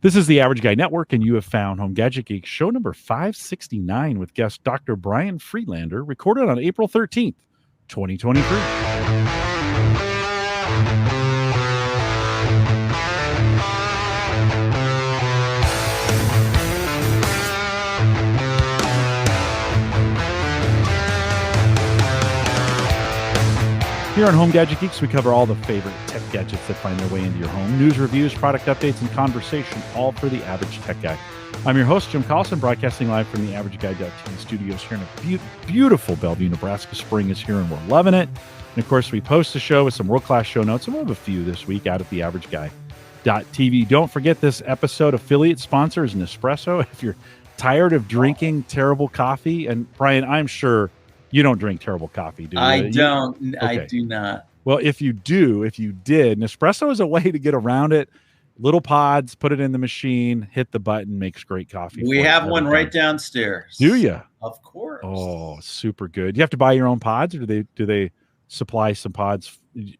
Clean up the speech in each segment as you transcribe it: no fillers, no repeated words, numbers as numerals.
This is the Average Guy Network, and you have found Home Gadget Geeks, show number 569 with guest Dr. Brian Friedlander, recorded on April 13th, 2023. Here on Home Gadget Geeks, we cover all the favorite tech gadgets that find their way into your home. News, reviews, product updates, and conversation, all for the average tech guy. I'm your host, Jim Collison, broadcasting live from the Average Guy.TV studios here in a beautiful Bellevue, Nebraska. Spring is here, and we're loving it. And, of course, we post the show with some world-class show notes, and we'll have a few this week out at the Average Guy.TV. Don't forget, this episode affiliate sponsor is Nespresso. If you're tired of drinking terrible coffee, and, Brian, I'm sure you don't drink terrible coffee, do you? I don't. Okay. I do not. Well, if you did, Nespresso is a way to get around it. Little pods, put it in the machine, hit the button, makes great coffee. We have one right downstairs. Do you? Of course. Oh, super good. Do you have to buy your own pods, or do they supply some pods? When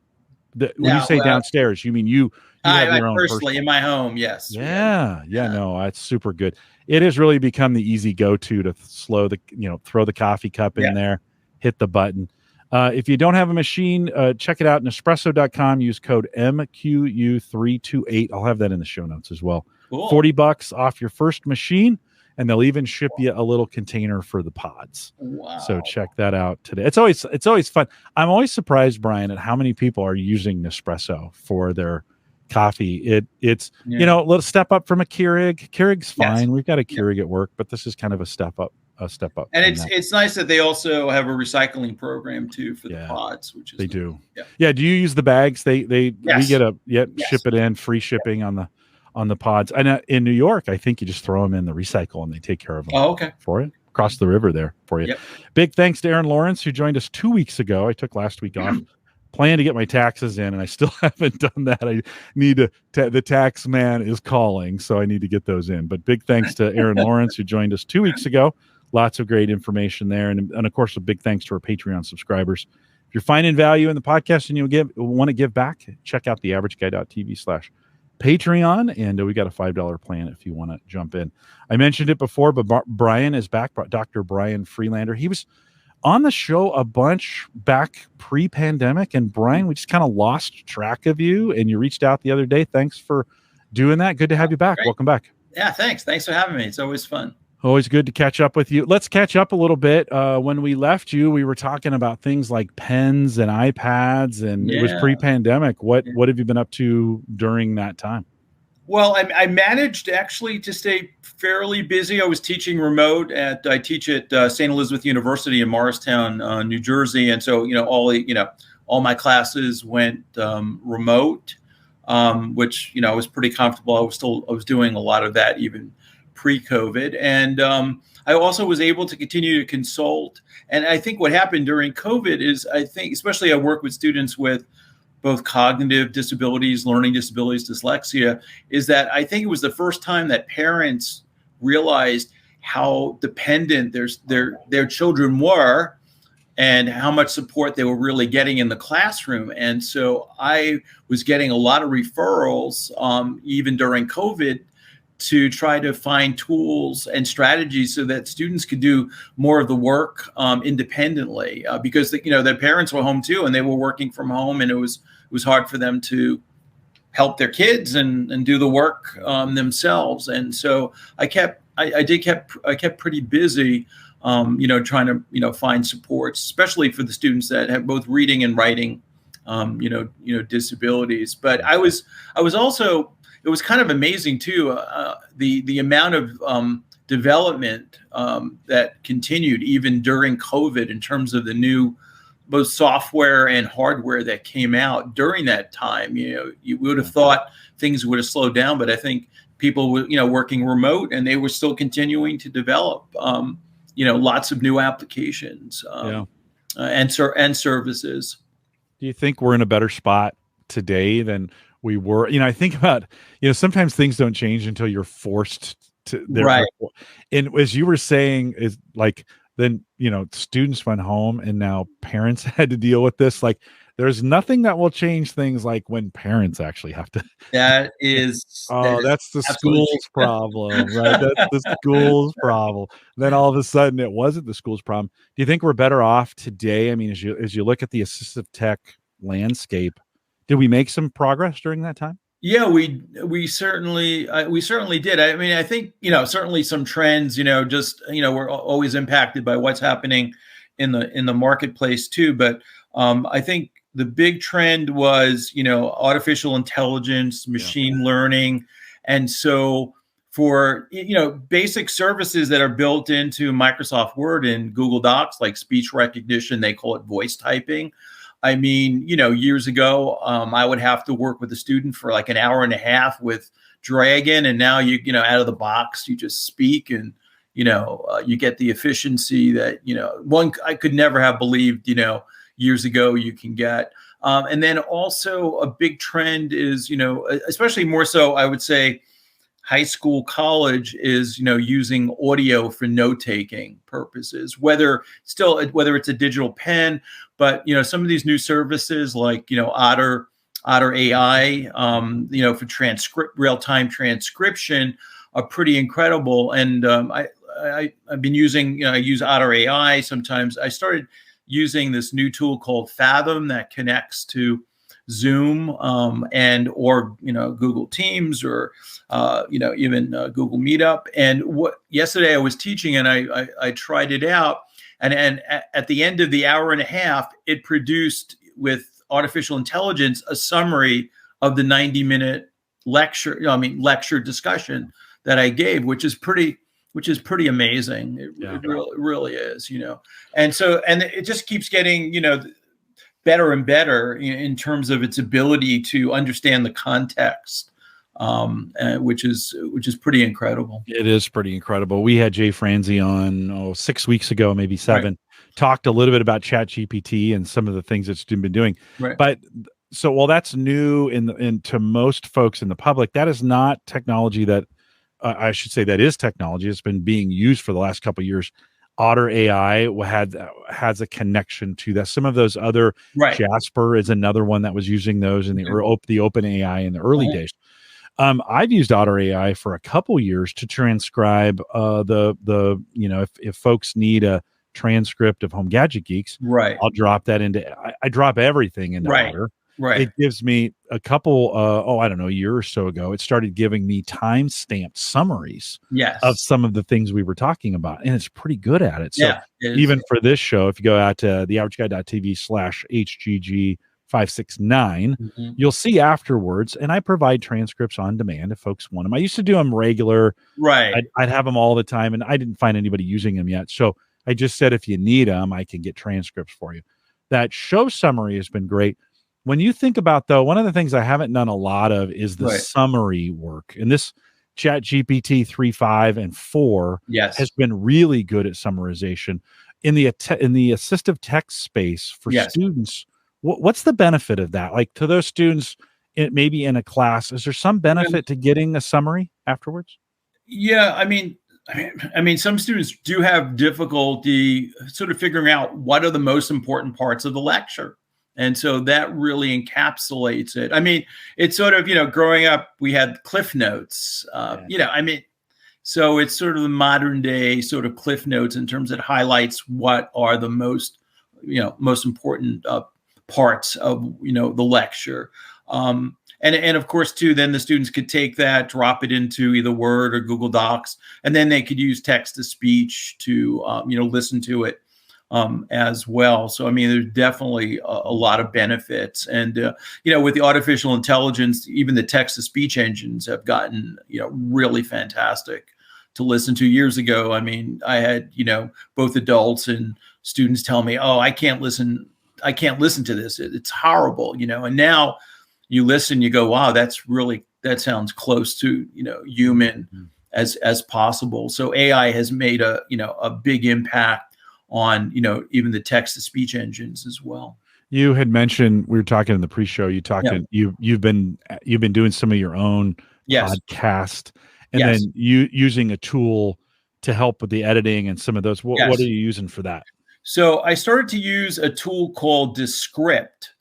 you say downstairs, you mean you have your own personally in my home? Yes. Yeah. No, that's super good. It has really become the easy go-to to throw the coffee cup in there, hit the button. If you don't have a machine, check it out, Nespresso.com. Use code MQU328. I'll have that in the show notes as well. Cool. $40 off your first machine, and they'll even ship you a little container for the pods. Wow. So check that out today. It's always fun. I'm always surprised, Brian, at how many people are using Nespresso for their coffee. It's let's step up from a Keurig. Keurig's fine. Yes. We've got a Keurig at work, but this is kind of a step up. And it's nice that they also have a recycling program too for the pods, which is do. Yeah. Do you use the bags? We get ship it in, free shipping on the pods. And in New York, I think you just throw them in the recycle and they take care of them for it. Across the river there for you. Yep. Big thanks to Aaron Lawrence, who joined us 2 weeks ago. I took last week off. Plan to get my taxes in, and I still haven't done that. I need to. The tax man is calling, so I need to get those in. But big thanks to Aaron Lawrence, who joined us 2 weeks ago. Lots of great information there, and of course, a big thanks to our Patreon subscribers. If you're finding value in the podcast and you want to give back, check out the averageguy.tv/Patreon, and we got a $5 plan if you want to jump in. I mentioned it before, but Brian is back. Dr. Brian Friedlander. He was on the show a bunch back pre-pandemic, and Brian, we just kind of lost track of you, and you reached out the other day. Thanks for doing that. Good to have you back. Great. Welcome back. Yeah, thanks. Thanks for having me. It's always fun. Always good to catch up with you. Let's catch up a little bit. When we left you, we were talking about things like pens and iPads, and it was pre-pandemic. What have you been up to during that time? Well, I managed actually to stay fairly busy. I was teaching remote I teach at St. Elizabeth University in Morristown, New Jersey. And so, all my classes went remote, which, I was pretty comfortable. I was doing a lot of that even pre-COVID. And I also was able to continue to consult. And I think what happened during COVID is, especially I work with students with both cognitive disabilities, learning disabilities, dyslexia, is that I think it was the first time that parents realized how dependent their children were and how much support they were really getting in the classroom. And so I was getting a lot of referrals, even during COVID, to try to find tools and strategies so that students could do more of the work independently, because their parents were home too, and they were working from home, and it was hard for them to help their kids and do the work themselves. And so I kept pretty busy, trying to find supports, especially for the students that have both reading and writing, disabilities. But I was also. It was kind of amazing too, the amount of development that continued even during COVID in terms of the new both software and hardware that came out during that time. You would have thought things would have slowed down, but I think people were working remote, and they were still continuing to develop lots of new applications and services. Do you think we're in a better spot today than we were? I think about, sometimes things don't change until you're forced to. Right. And as you were saying, is like, then, students went home and now parents had to deal with this. Like, There's nothing that will change things like when parents actually have to. That is Oh, that's the absolutely school's problem, right? That's the school's problem. Then all of a sudden, it wasn't the school's problem. Do you think we're better off today? I mean, as you look at the assistive tech landscape, did we make some progress during that time? Yeah, we certainly did. I mean, I think certainly some trends. Just we're always impacted by what's happening in the marketplace too. But I think the big trend was artificial intelligence, machine learning, and so for basic services that are built into Microsoft Word and Google Docs, like speech recognition, they call it voice typing. I mean, years ago, I would have to work with a student for like an hour and a half with Dragon, and now out of the box, you just speak, and you get the efficiency that one I could never have believed years ago you can get. And then also a big trend is especially more so I would say high school, college is using audio for note-taking purposes, whether it's a digital pen, but some of these new services like Otter AI for real-time transcription are pretty incredible. And I've been using I use Otter AI sometimes. I started using this new tool called Fathom that connects to Zoom or Google Teams or even Google Meetup. And yesterday I was teaching and I tried it out, and at the end of the hour and a half, it produced with artificial intelligence a summary of the 90-minute lecture discussion that I gave, which is pretty amazing. It really is, and it just keeps getting better and better in terms of its ability to understand the context, which is pretty incredible. It is pretty incredible. We had Jay Franzi on 6 weeks ago, maybe 7, right. Talked a little bit about ChatGPT and some of the things it's been doing. Right. But so while that's new to most folks in the public, that is not technology that I should say that is technology. It's been being used for the last couple of years. Otter AI has a connection to that. Some of those other, right. Jasper is another one that was using those in the open AI in the early days. I've used Otter AI for a couple years to transcribe if folks need a transcript of Home Gadget Geeks, right. I'll drop that into. I drop everything into Otter. Right. It gives me a couple, a year or so ago, it started giving me time-stamped summaries of some of the things we were talking about. And it's pretty good at it. So even for this show, if you go out to theaverageguy.tv/HGG569, you'll see afterwards, and I provide transcripts on demand if folks want them. I used to do them regular. Right. I'd have them all the time, and I didn't find anybody using them yet. So I just said, if you need them, I can get transcripts for you. That show summary has been great. When you think about, though, one of the things I haven't done a lot of is the summary work. And this ChatGPT 3.5 and 4 has been really good at summarization. In the assistive text space for students, what's the benefit of that? Like, to those students, maybe in a class, is there some benefit to getting a summary afterwards? Yeah, I mean, some students do have difficulty sort of figuring out what are the most important parts of the lecture. And so that really encapsulates it. I mean, it's sort of, growing up, we had Cliff Notes, so it's sort of the modern day sort of Cliff Notes in terms that highlights what are the most important parts of, the lecture. And of course, too, then the students could take that, drop it into either Word or Google Docs, and then they could use text to speech to, listen to it as well. So, I mean, there's definitely a lot of benefits. And, with the artificial intelligence, even the text to speech engines have gotten, really fantastic to listen to. Years ago, I mean, I had, both adults and students tell me, oh, I can't listen to this. It's horrible, and now you listen, you go, wow, that sounds close to, human as possible. So AI has made a big impact on, even the text to speech engines as well. You had mentioned, we were talking in the pre-show, you've been doing some of your own podcast, and then using a tool to help with the editing and some of those. What are you using for that? So I started to use a tool called Descript.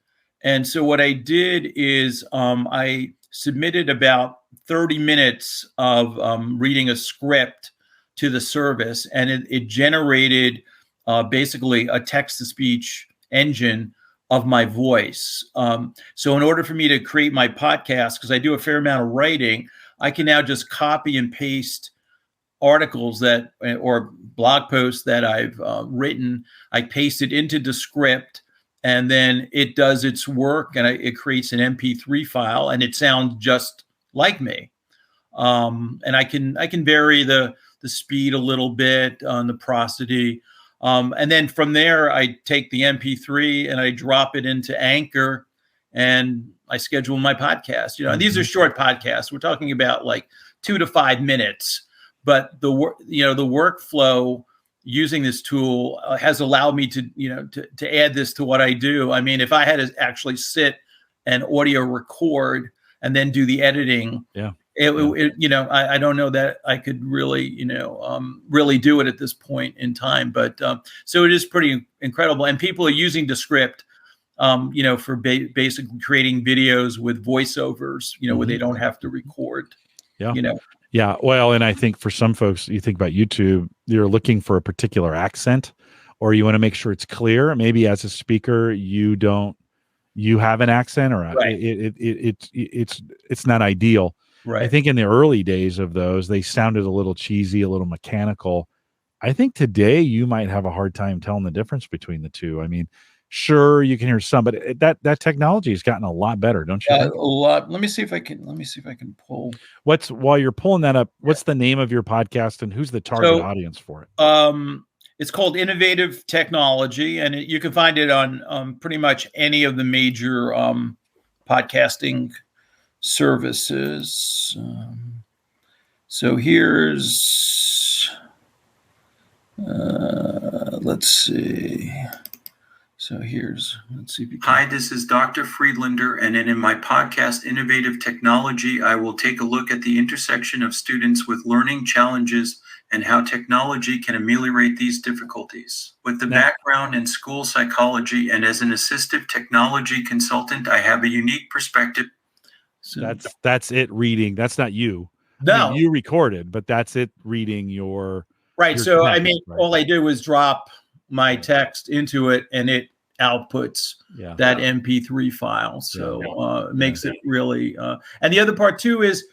And so what I did is I submitted about 30 minutes of reading a script to the service, and it generated basically a text-to-speech engine of my voice. So in order for me to create my podcast, because I do a fair amount of writing, I can now just copy and paste articles that or blog posts that I've written. I paste it into the script, and then it does its work, and it creates an MP3 file, and it sounds just like me. And I can vary the speed a little bit on the prosody. And then from there, I take the MP3 and I drop it into Anchor, and I schedule my podcast. And these are short podcasts. We're talking about like 2 to 5 minutes, but the workflow using this tool has allowed me to add this to what I do. I mean, if I had to actually sit and audio record and then do the editing, I don't know that I could really, really do it at this point in time. But so it is pretty incredible. And people are using the script, for basically creating videos with voiceovers, where they don't have to record. Yeah. Yeah. Well, and I think for some folks, you think about YouTube, you're looking for a particular accent, or you want to make sure it's clear. Maybe as a speaker, you have an accent, or right. It's not ideal. Right. I think in the early days of those, they sounded a little cheesy, a little mechanical. I think today you might have a hard time telling the difference between the two. I mean, sure, you can hear some, but that technology has gotten a lot better, don't you think? A lot. Let me see if I can pull. While you're pulling that up, what's the name of your podcast, and who's the target audience for it? It's called Innovative Technology, and you can find it on pretty much any of the major podcasting services. So here's, let's see. So let's see. Hi, this is Dr. Friedlander, and in my podcast, Innovative Technology, I will take a look at the intersection of students with learning challenges and how technology can ameliorate these difficulties. With the background in school psychology and as an assistive technology consultant, I have a unique perspective. So that's it reading. That's not you. No, I mean, you recorded, but that's it reading your right. So I mean, all I did was drop my text into it, and it outputs that MP3 file. So it makes it really. And the other part too is,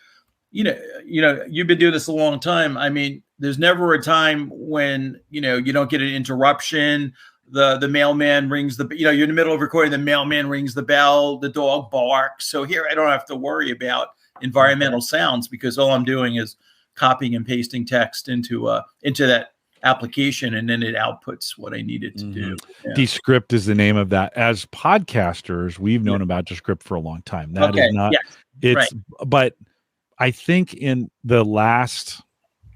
you've been doing this a long time. I mean, there's never a time when you don't get an interruption. The mailman rings you're in the middle of recording, the mailman rings the bell, the dog barks. So here I don't have to worry about environmental sounds, because all I'm doing is copying and pasting text into that application, and then it outputs what I need it to do. Yeah. Descript is the name of that. As podcasters, we've known about Descript for a long time. That is not but I think in the last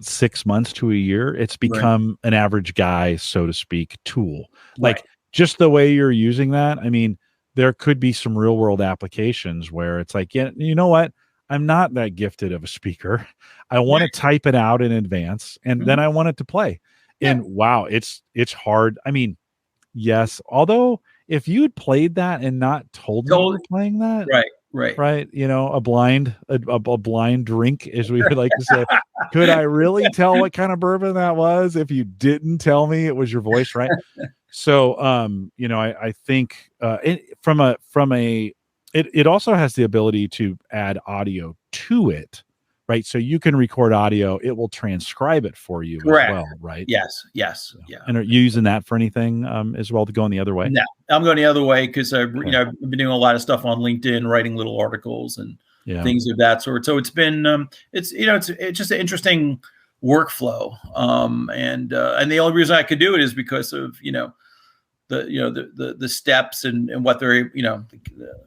6 months to a year, it's become an average guy, so to speak, tool. Like just the way you're using that. I mean, there could be some real world applications where it's like, you know what? I'm not that gifted of a speaker. I want to type it out in advance, and then I want it to play. And wow, it's hard. I mean, yes. Although if you'd played that and not told me you were playing that, right. A blind drink, as we would like to say. Could I really tell what kind of bourbon that was if you didn't tell me it was your voice, right? So, I think it also has the ability to add audio to it, right? So you can record audio; it will transcribe it for you as well, right? Yes. And are you using that for anything as well, to go in the other way? No, I'm going the other way because I've been doing a lot of stuff on LinkedIn, writing little articles and things of that sort. So it's been it's just an interesting workflow, and the only reason I could do it is because of the steps and what they're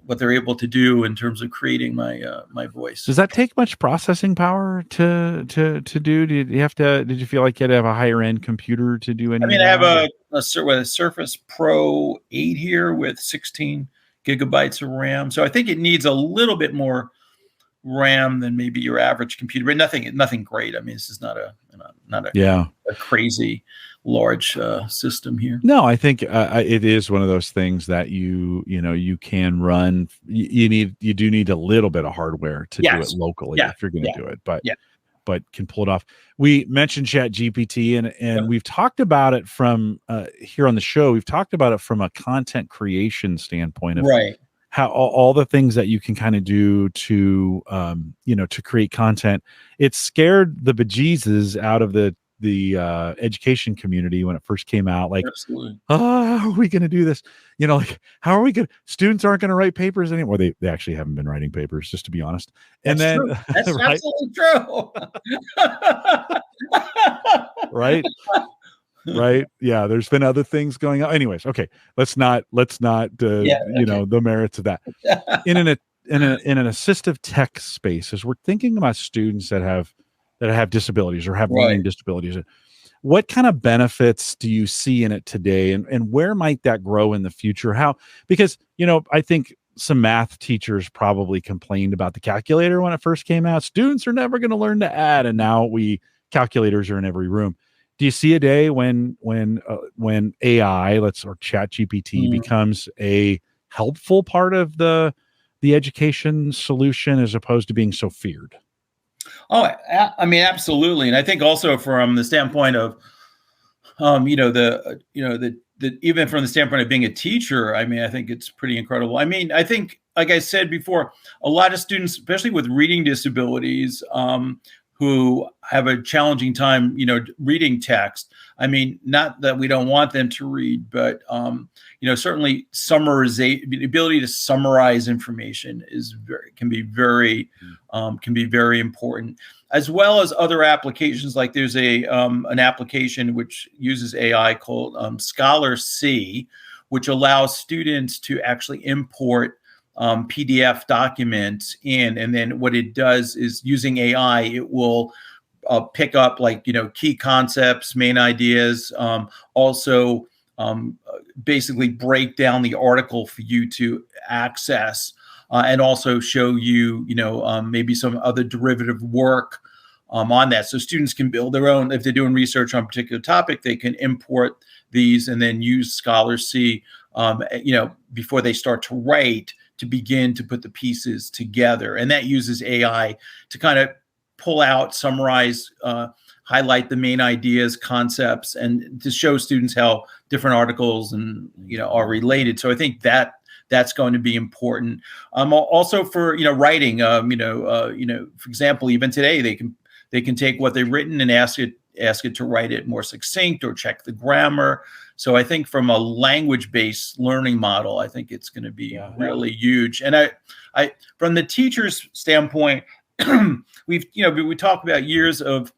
what they're able to do in terms of creating my voice. Does that take much processing power to do? Did you feel like you had to have a higher end computer to do anything? I mean, I have a Surface Pro 8 here with 16 gigabytes of RAM, so I think it needs a little bit more RAM than maybe your average computer, but nothing great. I mean, this is not a crazy large system here. No, I think it is one of those things that you can run. You do need a little bit of hardware to do it locally if you're going to do it, but can pull it off. We mentioned Chat GPT and we've talked about it from here on the show. We've talked about it from a content creation standpoint of how all the things that you can kind of do to to create content. It scared the bejesus out of the education community when it first came out. Like, how are we going to do this? Like, how are we going to, students aren't going to write papers anymore. They actually haven't been writing papers, just to be honest. And that's then true. That's absolutely true. Right. Right. Yeah. There's been other things going on. Anyways. Okay. Let's not the merits of that in an assistive tech space, as we're thinking about students that have disabilities or have learning disabilities. What kind of benefits do you see in it today, and where might that grow in the future? Because I think some math teachers probably complained about the calculator when it first came out. Students are never going to learn to add, and now calculators are in every room. Do you see a day when AI, or Chat GPT, becomes a helpful part of the education solution as opposed to being so feared? Oh, I mean, absolutely. And I think also from the standpoint of, even from the standpoint of being a teacher, I mean, I think it's pretty incredible. I mean, I think, like I said before, a lot of students, especially with reading disabilities, who have a challenging time, reading text. I mean, not that we don't want them to read, but, certainly summarization, the ability to summarize information can be very important, as well as other applications. Like there's an application which uses AI called Scholar C, which allows students to actually import PDF documents in, and then what it does is, using AI, it will pick up key concepts, main ideas, also basically break down the article for you to access, and also show you maybe some other derivative work on that. So students can build their own. If they're doing research on a particular topic, they can import these and then use Scholar C before they start to write, to begin to put the pieces together. And that uses AI to kind of pull out, summarize, highlight the main ideas, concepts, and to show students how different articles are related. So I think that's going to be important. Also for writing, for example, even today they can take what they've written and ask it to write it more succinct or check the grammar. So I think from a language-based learning model, I think it's going to be really huge. And I from the teacher's standpoint, we talk about years of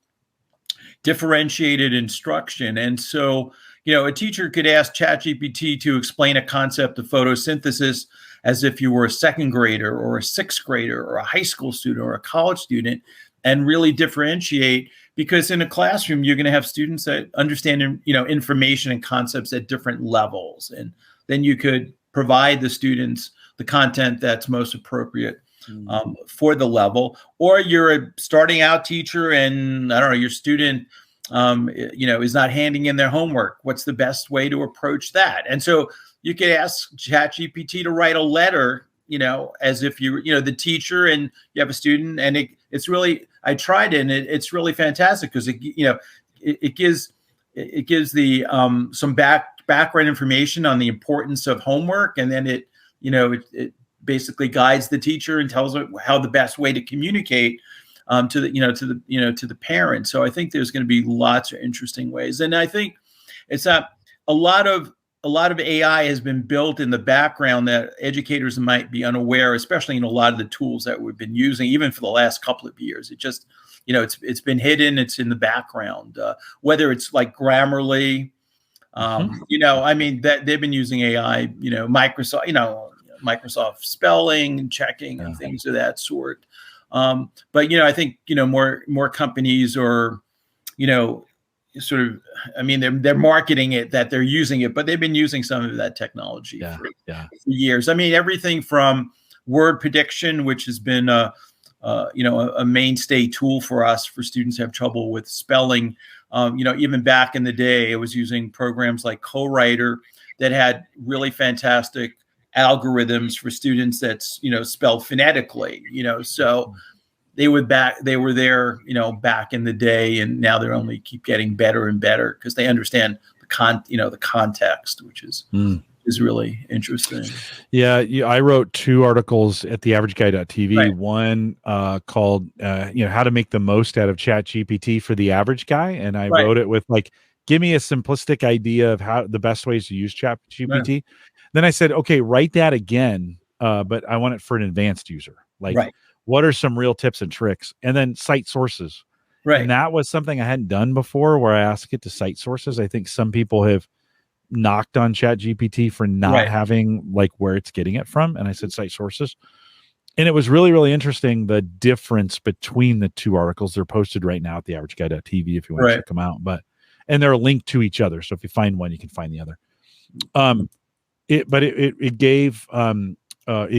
differentiated instruction. And so, a teacher could ask ChatGPT to explain a concept of photosynthesis as if you were a second grader or a sixth grader or a high school student or a college student, and really differentiate. Because in a classroom, you're going to have students that understand, information and concepts at different levels. And then you could provide the students the content that's most appropriate for the level. Or you're a starting out teacher and, I don't know, your student, is not handing in their homework. What's the best way to approach that? And so you could ask ChatGPT to write a letter, as if you're, the teacher and you have a student. And it's really, I tried it, and it's really fantastic because it gives the some background information on the importance of homework, and then it basically guides the teacher and tells her how the best way to communicate to the parent. So I think there's going to be lots of interesting ways, and I think it's a lot of AI has been built in the background that educators might be unaware, especially in a lot of the tools that we've been using, even for the last couple of years. It just, it's been hidden. It's in the background, whether it's like Grammarly, I mean, that they've been using AI, Microsoft spelling, checking, and things of that sort. But, I think, more companies are, sort of, I mean, they're marketing it that they're using it, but they've been using some of that technology for years. I mean, everything from word prediction, which has been a mainstay tool for us for students who have trouble with spelling. Even back in the day, I was using programs like Co-Writer that had really fantastic algorithms for students that's, spelled phonetically, so they were there, back in the day, and now they're only keep getting better and better because they understand the context, which is really interesting. Yeah, I wrote 2 articles at theaverageguy.tv. Right. One called how to make the most out of ChatGPT for the average guy, and I wrote it with give me a simplistic idea of how the best ways to use ChatGPT. Right. Then I said, okay, write that again, but I want it for an advanced user. What are some real tips and tricks? And then cite sources. Right. And that was something I hadn't done before, where I asked it to cite sources. I think some people have knocked on ChatGPT for not having where it's getting it from. And I said, cite sources. And it was really, really interesting, the difference between the 2 articles. They're posted right now at theaverageguy.tv if you want to check them out. And they're linked to each other. So if you find one, you can find the other. It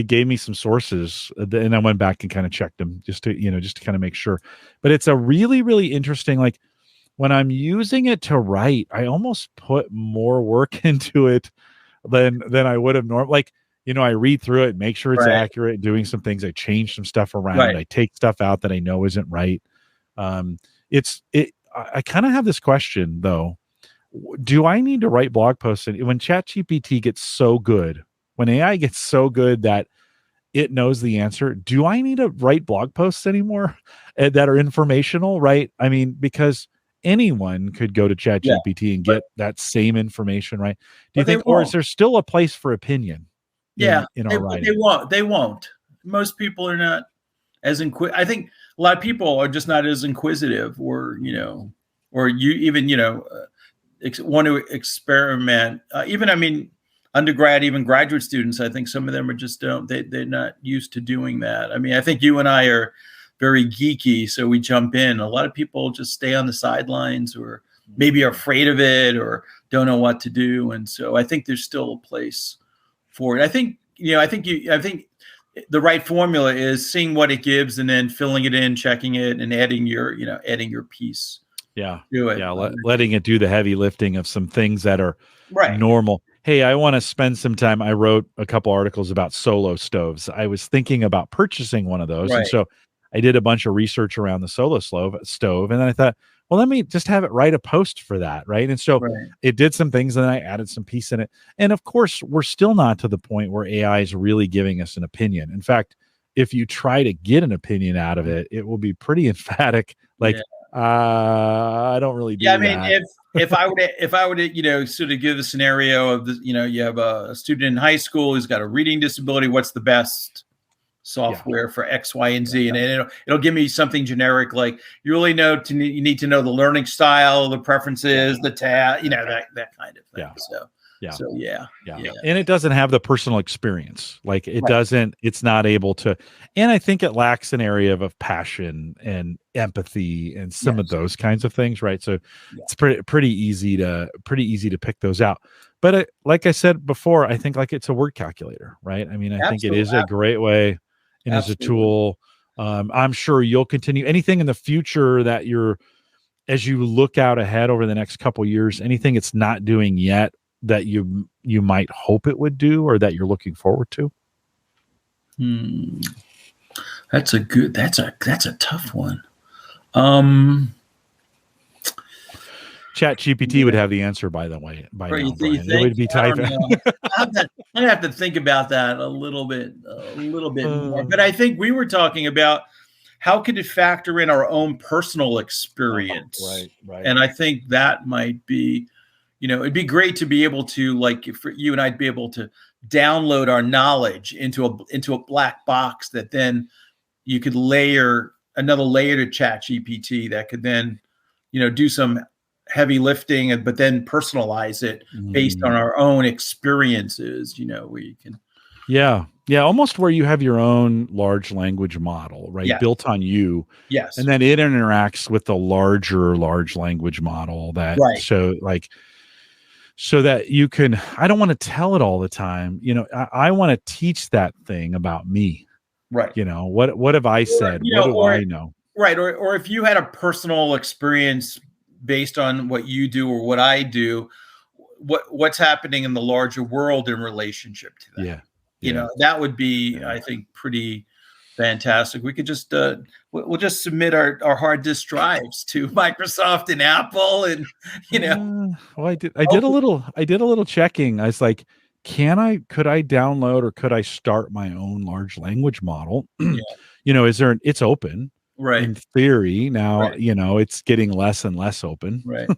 gave me some sources, and I went back and kind of checked them just to kind of make sure. But it's a really, really interesting, when I'm using it to write, I almost put more work into it than I would have normally. I read through it, make sure it's accurate, doing some things. I change some stuff around. I take stuff out that I know isn't right. I kind of have this question though. Do I need to write blog posts? And when ChatGPT gets so good, when AI gets so good that it knows the answer, do I need to write blog posts anymore that are informational? Right. I mean, because anyone could go to ChatGPT and get that same information, right? Do you think, or is there still a place for opinion? In our writing? They won't. Most people are not as I think a lot of people are just not as inquisitive, or want to experiment. Undergrad, even graduate students, I think some of them are just they're not used to doing that. I mean, I think you and I are very geeky, so we jump in. A lot of people just stay on the sidelines, or maybe are afraid of it, or don't know what to do. And so I think there's still a place for it. I think the right formula is seeing what it gives and then filling it in, checking it, and adding your piece. To it. Letting it do the heavy lifting of some things that are normal. Hey, I want to spend some time. I wrote a couple articles about solo stoves. I was thinking about purchasing one of those. And so I did a bunch of research around the solo stove. And then I thought, well, let me just have it write a post for that. Right. And so it did some things, and then I added some piece in it. And of course, we're still not to the point where AI is really giving us an opinion. In fact, if you try to get an opinion out of it, it will be pretty emphatic. I don't really do that. I mean, if I were to, sort of give the scenario of you have a student in high school who's got a reading disability, what's the best software for X, Y, and Z? And it'll give me something generic, like you really you need to know the learning style, the preferences, the tab, that kind of thing. So and it doesn't have the personal experience. It's not able to, and I think it lacks an area of passion and empathy and some of those kinds of things. Right. So it's pretty easy to pick those out. But like I said before, I think it's a word calculator, right? I mean, I think it is a great way, and as a tool. I'm sure you'll continue anything in the future that as you look out ahead over the next couple of years, anything it's not doing yet that you might hope it would do, or that you're looking forward to? That's a tough one. ChatGPT would have the answer, by the way. By now, Brian. It would be typing. I have to think about that a little bit more. But I think we were talking about how could it factor in our own personal experience, right? And I think that might be, it'd be great to be able to, for you and I'd be able to download our knowledge into a black box that then you could layer another layer to ChatGPT that could then, do some heavy lifting, but then personalize it based on our own experiences, where you can. Yeah. Almost where you have your own large language model, right? Built on you. Yes. And then it interacts with the larger large language model that, so that you can, I don't want to tell it all the time. I want to teach that thing about me. Right. You know, what have I said? What do I know? Right. Or if you had a personal experience based on what you do or what I do, what's happening in the larger world in relationship to that. Yeah. You know, that would be, I think, pretty fantastic. We could just we'll just submit our hard disk drives to Microsoft and Apple, and you know. Well, I did a little checking. I was like, could I download or could I start my own large language model? Yeah. You know, it's open. Right. In theory. Now, Right. you know, it's getting less and less open. Right.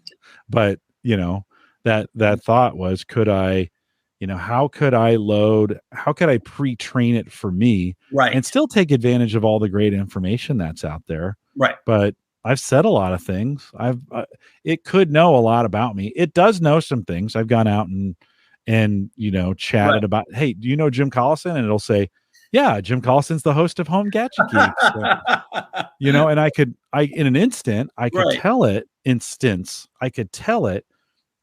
But, you know, that thought was, could I, you know, how could I pre-train it for me and still take advantage of all the great information that's out there? Right. But I've said a lot of things. It could know a lot about me. It does know some things. I've gone out and you know, chatted about, hey, do you know Jim Collison? And it'll say, yeah, Jim Collison's the host of Home Gadget Geeks. You know, and in an instant, I could tell it,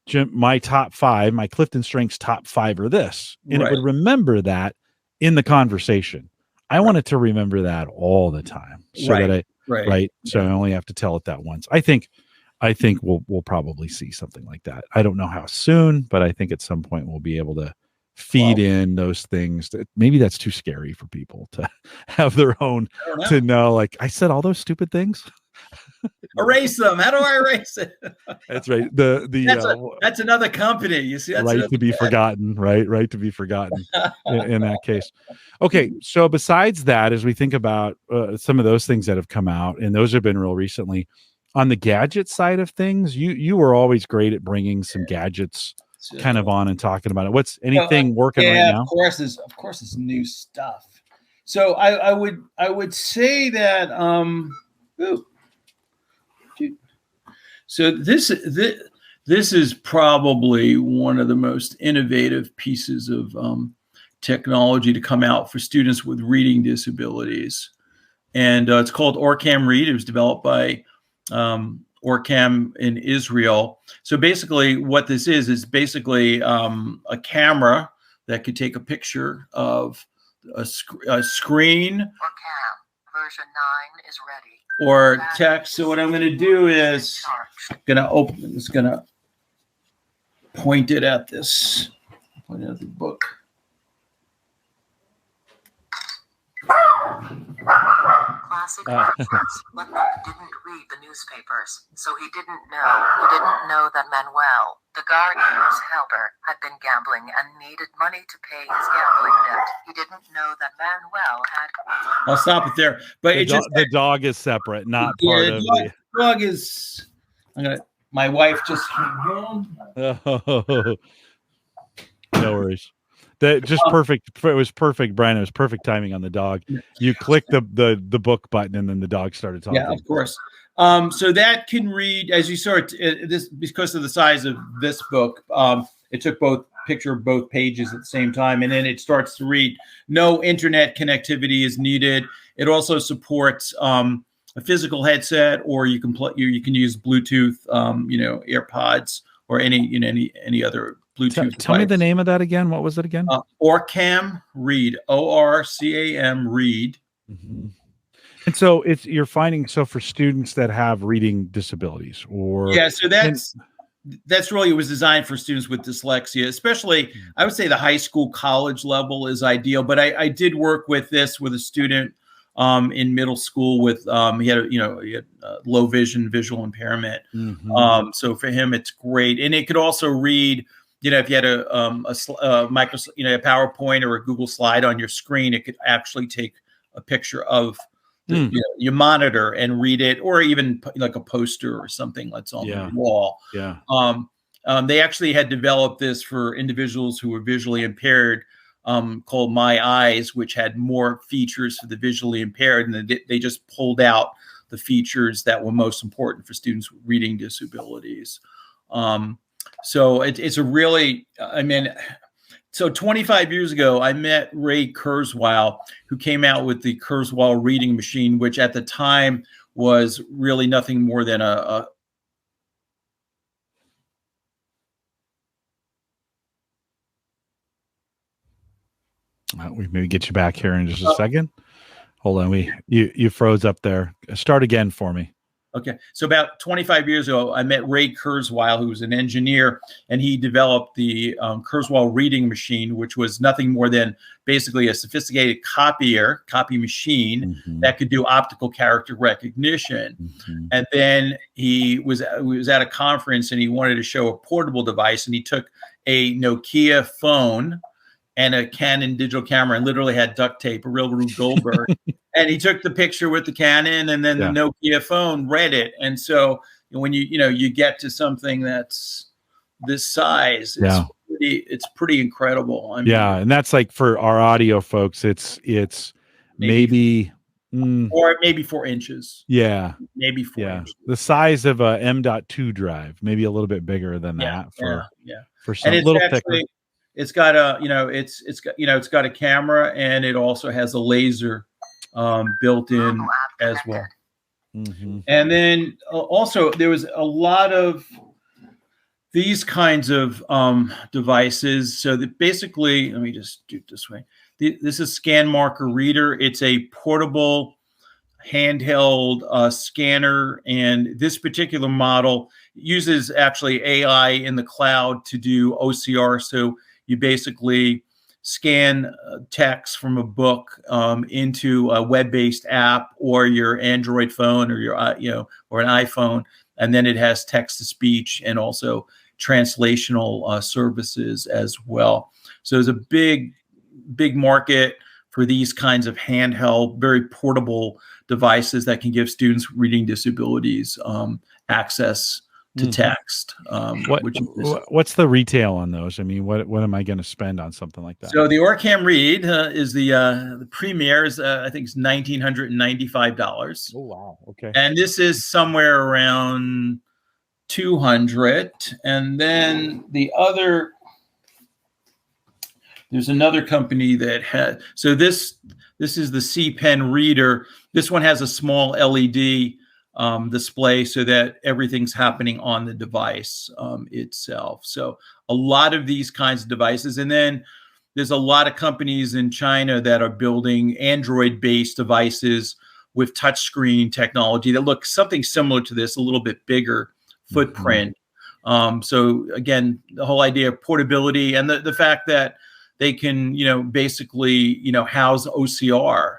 Jim, my top 5, my Clifton Strengths top 5 are this. And it would remember that in the conversation. I want it to remember that all the time. So that so I only have to tell it that once. I think we'll probably see something like that. I don't know how soon, but I think at some point we'll be able to feed in those things. That maybe that's too scary for people to have their own, to know, like, I said all those stupid things. Erase them. How do I erase it? That's right. That's another company. You see, that's right to be forgotten. Right to be forgotten in that case. Okay, so besides that, as we think about some of those things that have come out, and those have been real recently, on the gadget side of things, you were always great at bringing some gadgets kind of on and talking about it. What's anything working right now? Of course, it's new stuff. So I would say that so this is probably one of the most innovative pieces of technology to come out for students with reading disabilities, and it's called OrCam Read. It was developed by OrCam in Israel. So basically what this is basically a camera that could take a picture of a screen. OrCam version 9 is ready. Or text. So what I'm going to do is going to point it at this. Point it at the book. Classic reference. Ludwig didn't read the newspapers, so he didn't know that Manuel, the gardener's helper, had been gambling and needed money to pay his gambling debt. He didn't know that Manuel had. I'll stop it there. But the dog is separate, not part of the dog is. My wife just came home. Oh, no worries. That just perfect. It was perfect, Brian. It was perfect timing on the dog. You clicked the book button, and then the dog started talking. Yeah, of course. So that can read, as you saw it, this because of the size of this book. It took picture of both pages at the same time, and then it starts to read. No internet connectivity is needed. It also supports a physical headset, or you can you can use Bluetooth, AirPods, or any other Bluetooth. Tell me the name of that again. What was it again? OrCam Read. OrCam Read. Mm-hmm. And so you're finding, so for students that have reading disabilities, or so that's really, it was designed for students with dyslexia, especially I would say the high school, college level is ideal. But I did work with a student in middle school with he had low vision, visual impairment. Mm-hmm. So for him, it's great, and it could also read. If you had a Microsoft, a PowerPoint or a Google slide on your screen, it could actually take a picture of your monitor and read it, or even like a poster or something that's on the wall. Yeah. They actually had developed this for individuals who were visually impaired, called My Eyes, which had more features for the visually impaired, and they just pulled out the features that were most important for students with reading disabilities. So it's a really, so 25 years ago, I met Ray Kurzweil, who came out with the Kurzweil reading machine, which at the time was really nothing more than we maybe get you back here in just a second. Hold on, you froze up there. Start again for me. Okay, so about 25 years ago, I met Ray Kurzweil, who was an engineer, and he developed the Kurzweil reading machine, which was nothing more than basically a sophisticated copy machine that could do optical character recognition. And then he was at a conference and he wanted to show a portable device, and he took a Nokia phone and a Canon digital camera and literally had duct tape, a real Rube Goldberg. And he took the picture with the Canon, and then the Nokia phone read it. And so when you get to something that's this size, it's pretty incredible. I mean, and that's like for our audio folks, it's maybe or maybe 4 inches. Yeah, maybe 4 inches. The size of a M.2 drive, maybe a little bit bigger than that for some little thicker. It's got it's got a camera, and it also has a laser built in as well. And then also there was a lot of these kinds of devices. So that basically, let me just do it this way. This is Scan Marker Reader. It's a portable handheld scanner, and this particular model uses actually AI in the cloud to do OCR. So you basically scan text from a book into a web-based app or your Android phone or your or an iPhone, and then it has text-to-speech and also translational services as well. So there's a big market for these kinds of handheld, very portable devices that can give students with reading disabilities access to text. What's the retail on those? I mean, what am I going to spend on something like that? So the OrCam Read is the premier is I think it's $1,995. Oh wow, okay. And this is somewhere around $200. And then there's another company that had. So this is the C Pen Reader. This one has a small LED display so that everything's happening on the device itself. So a lot of these kinds of devices. And then there's a lot of companies in China that are building Android-based devices with touchscreen technology that look something similar to this, a little bit bigger footprint. So again, the whole idea of portability and the fact that they can, basically, house OCR,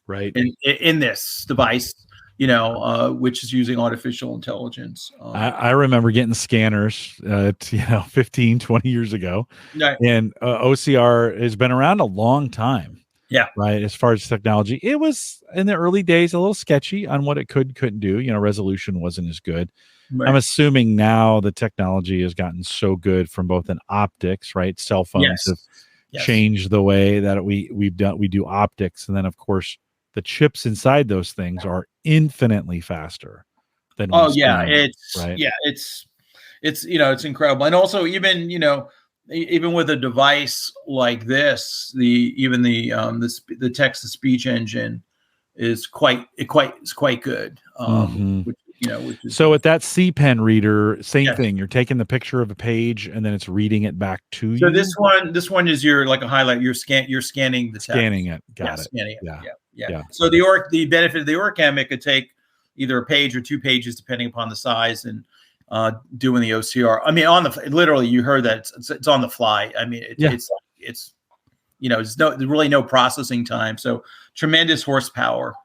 right in this device, which is using artificial intelligence. I remember getting scanners, 15, 20 years ago. Right. And OCR has been around a long time. Yeah. Right. As far as technology, it was in the early days a little sketchy on what it couldn't do. Resolution wasn't as good. Right. I'm assuming now the technology has gotten so good from both an optics, right? Cell phones have changed the way that we do optics. And then, of course, the chips inside those things are infinitely faster than it's incredible. And also even with a device like this, the text to speech engine is quite good. Which is so with that C Pen reader, same thing. You're taking the picture of a page and then it's reading it back to you. So this one is your like a highlight. You're scanning the text. Scanning it. Got it. Scanning it. Yeah. So the benefit of the OrCam, it could take either a page or 2 pages depending upon the size and doing the OCR. I mean, literally you heard that it's on the fly. I mean, it's there's really no processing time. So tremendous horsepower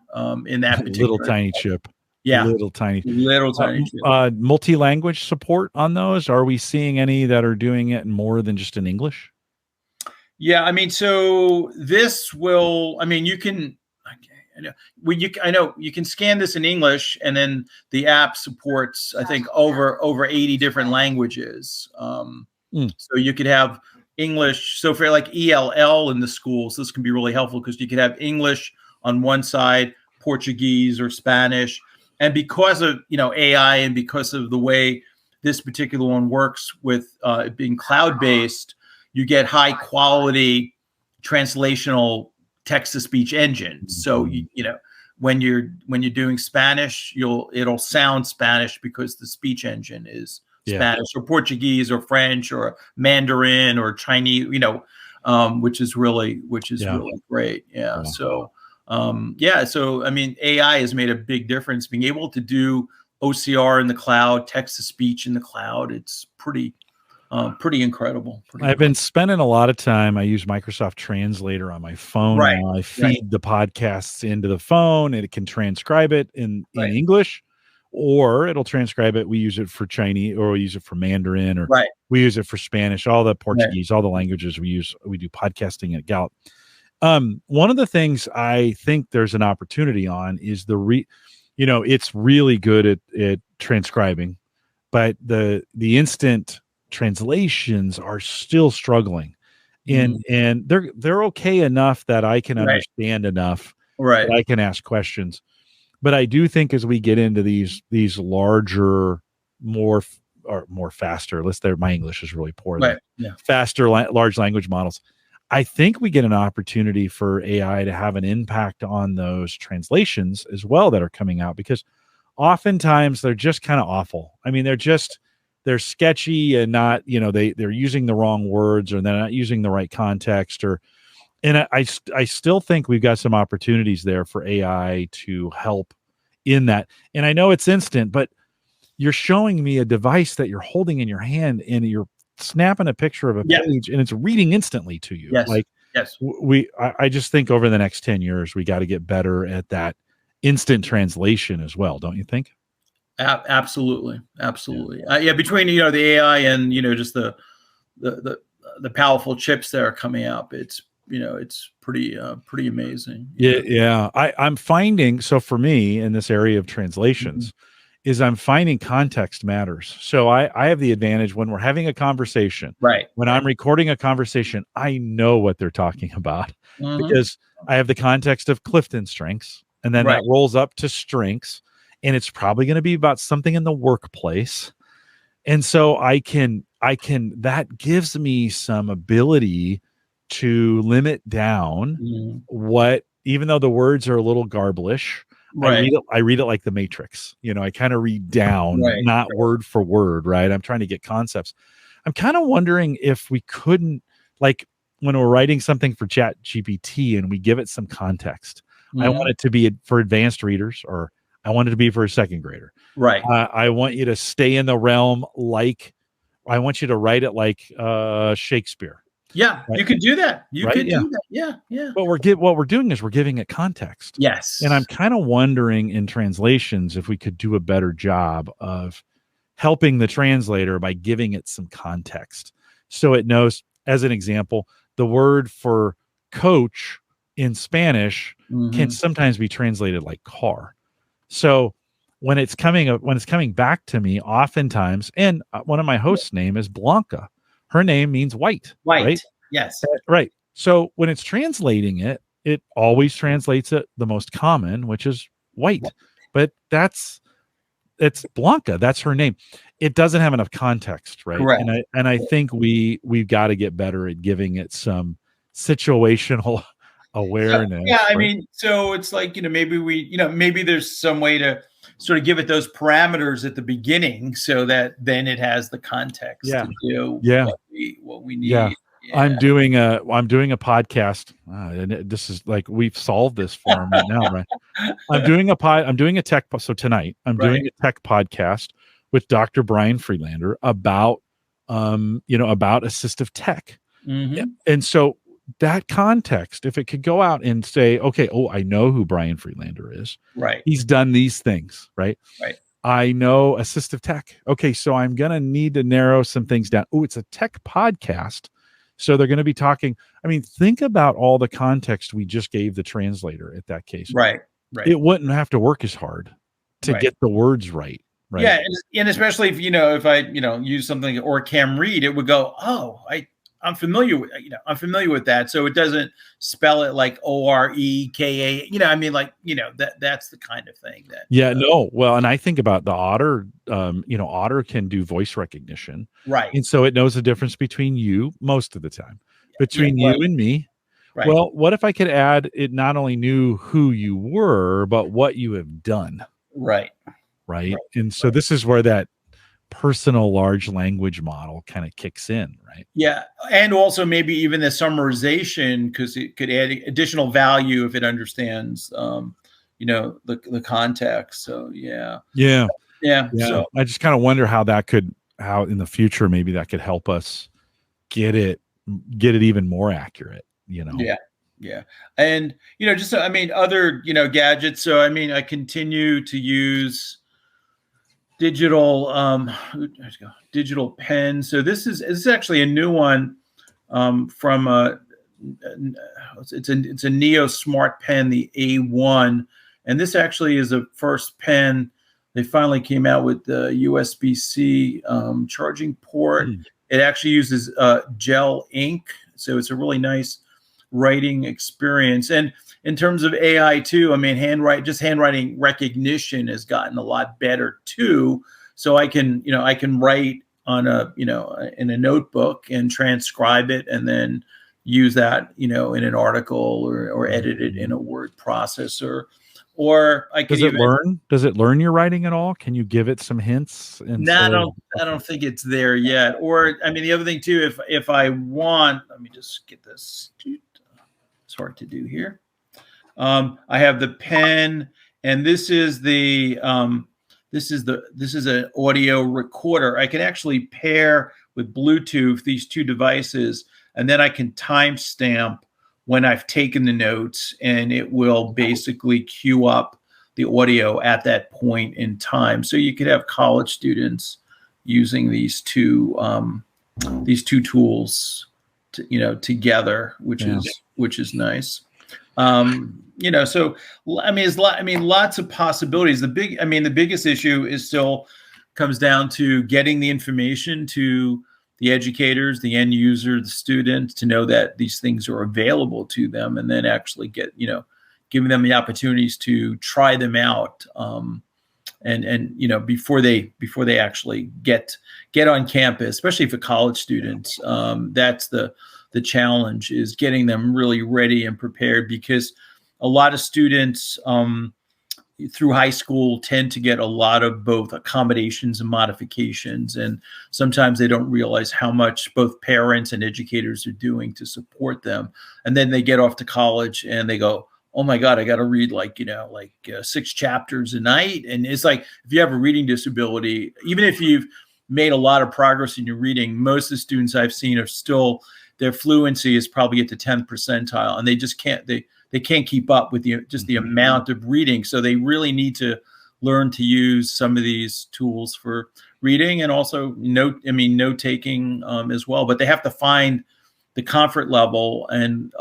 in that particular little tiny chip. Yeah, little tiny chip. Multi-language support on those. Are we seeing any that are doing it more than just in English? Yeah, I mean, so this will. I mean, you can. I know you can scan this in English, and then the app supports, I think, over 80 different languages. So you could have English. So for like ELL in the schools, this can be really helpful because you could have English on one side, Portuguese or Spanish, and because of AI and because of the way this particular one works with it being cloud-based, you get high quality translational text-to-speech engines. So when you're doing Spanish, it'll sound Spanish because the speech engine is Spanish or Portuguese or French or Mandarin or Chinese, which is really really great. Yeah. So Yeah, so I mean, AI has made a big difference. Being able to do OCR in the cloud, text to speech in the cloud, it's pretty incredible. I've been spending a lot of time. I use Microsoft Translator on my phone Right, now. I feed the podcasts into the phone, and it can transcribe it in English, or it'll transcribe it. We use it for Chinese, or we use it for Mandarin, or we use it for Spanish, all the Portuguese, all the languages we use. We do podcasting at Gallup. One of the things I think there's an opportunity on is it's really good at transcribing, but the instant translations are still struggling, and they're okay enough that I can understand enough that I can ask questions. But I do think as we get into these larger, more faster, my English is really poor, faster large language models, I think we get an opportunity for AI to have an impact on those translations as well that are coming out, because oftentimes they're just kind of awful. I mean, they're sketchy and not, they're using the wrong words, or they're not using the right context, and I still think we've got some opportunities there for AI to help in that. And I know it's instant, but you're showing me a device that you're holding in your hand, and you're snapping a picture of a page, and it's reading instantly to you. I just think over the next 10 years, we got to get better at that instant translation as well. Don't you think? Absolutely. Between, the AI and, just the powerful chips that are coming up, it's pretty amazing. I'm finding, so for me in this area of translations, is I'm finding context matters. So I have the advantage when we're having a conversation, when I'm recording a conversation, I know what they're talking about, because I have the context of Clifton strengths, and then that rolls up to strengths, and it's probably going to be about something in the workplace. And so that gives me some ability to limit down what, even though the words are a little garblish, I read it like the Matrix. I kind of read down, not word for word, right? I'm trying to get concepts. I'm kind of wondering if we couldn't, like when we're writing something for ChatGPT and we give it some context, I want it to be for advanced readers, or I want it to be for a second grader. I want you to stay in the realm, I want you to write it like Shakespeare. You could do that. You could do that. But what we're doing is we're giving it context. And I'm kind of wondering in translations if we could do a better job of helping the translator by giving it some context, so it knows. As an example, the word for coach in Spanish can sometimes be translated like car. So when it's coming back to me, oftentimes, and one of my hosts' name is Blanca. Her name means white. Right? Yes. Right. So when it's translating it, it always translates it the most common, which is white. But it's Blanca. That's her name. It doesn't have enough context, right? Correct. And I think we've got to get better at giving it some situational awareness. I mean, so it's like, maybe there's some way to sort of give it those parameters at the beginning, so that then it has the context to do what we need. I'm doing a podcast. And this is like, we've solved this for him right now, right? I'm doing a tech. So tonight I'm doing a tech podcast with Dr. Brian Friedlander about assistive tech. And so that context, if it could go out and say, okay, I know who Brian Friedlander is. He's done these things, right? I know assistive tech. Okay, so I'm going to need to narrow some things down. It's a tech podcast. So they're going to be talking. I mean, think about all the context we just gave the translator at that case. It wouldn't have to work as hard to get the words right. Yeah, and especially if I use something like OrCam Read, it would go, I'm familiar with that. So it doesn't spell it like OREKA. That's the kind of thing that. Well, and I think about the Otter. Otter can do voice recognition, and so it knows the difference between you most of the time, between you and me. Well, what if I could add, it not only knew who you were, but what you have done. And so this is where that personal large language model kind of kicks in, right? Yeah, and also maybe even the summarization, because it could add additional value if it understands, the context. So yeah. So I just kind of wonder how in the future maybe that could help us get it even more accurate. Yeah, and just other gadgets. So I continue to use digital pen. So this is actually a new one from it's a Neo Smart Pen, the A1, and this actually is a first pen. They finally came out with the USB-C charging port. It actually uses gel ink, so it's a really nice writing experience. And in terms of AI too, handwriting recognition has gotten a lot better too. So I can write on in a notebook and transcribe it, and then use that, in an article or edit it in a word processor. Or I can Does it learn your writing at all? Can you give it some hints? No, I don't think it's there yet. Or the other thing too, if I want, let me just get this. It's hard to do here. I have the pen, and this is an audio recorder. I can actually pair with Bluetooth these two devices, and then I can timestamp when I've taken the notes, and it will basically queue up the audio at that point in time. So you could have college students using these two tools together, which is nice. So lots of possibilities. The biggest issue is still comes down to getting the information to the educators, the end user, the students, to know that these things are available to them, and then actually giving them the opportunities to try them out. Before they actually get on campus, especially for college students, that's the challenge, is getting them really ready and prepared, because a lot of students through high school tend to get a lot of both accommodations and modifications, and sometimes they don't realize how much both parents and educators are doing to support them. And then they get off to college and they go, oh my God, I got to read 6 chapters a night. And it's like, if you have a reading disability, even if you've made a lot of progress in your reading, most of the students I've seen are still, their fluency is probably at the 10th percentile, and they just can't, they can't keep up with the amount of reading. So they really need to learn to use some of these tools for reading, and also note taking as well. But they have to find the comfort level and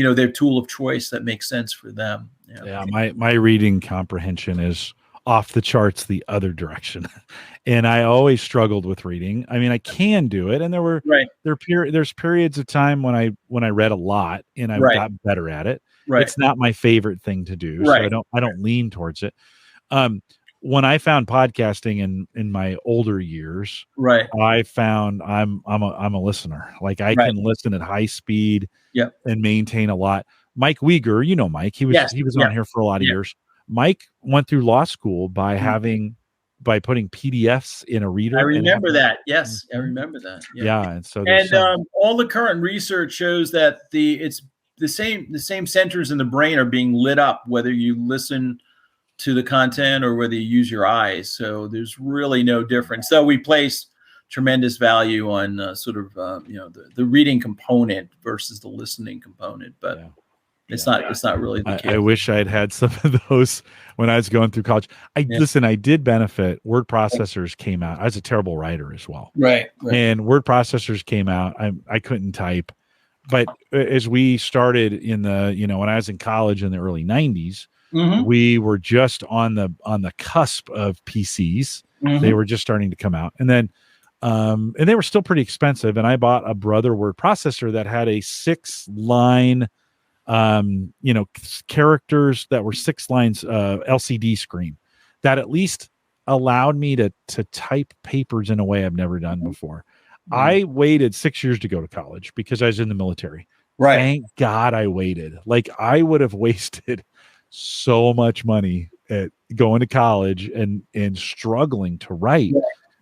their tool of choice that makes sense for them. My reading comprehension is off the charts the other direction. And I always struggled with reading. I can do it, and there's periods of time when I read a lot and I got better at it. It's not my favorite thing to do, so I don't lean towards it. When I found podcasting in my older years, I found I'm a listener. Like, I can listen at high speed and maintain a lot. Mike Uyghur, Mike, he was on here for a lot of years. Mike went through law school by putting PDFs in a reader. I remember that. Yes, I remember that. Yeah, and so all the current research shows that it's the same centers in the brain are being lit up, whether you listen to the content or whether you use your eyes. So there's really no difference. So we place tremendous value on the reading component versus the listening component, but it's not really the case. I wish I'd had some of those when I was going through college. Listen, I did benefit. Word processors came out. I was a terrible writer as well. Right. And word processors came out. I couldn't type. But as we started in the, when I was in college in the early 90s, we were just on the cusp of PCs. They were just starting to come out. And then and they were still pretty expensive. And I bought a Brother word processor that had a 6-line characters that were 6 lines LCD screen that at least allowed me to type papers in a way I've never done before. I waited 6 years to go to college because I was in the military. Thank God I waited. Like, I would have wasted so much money at going to college and struggling to write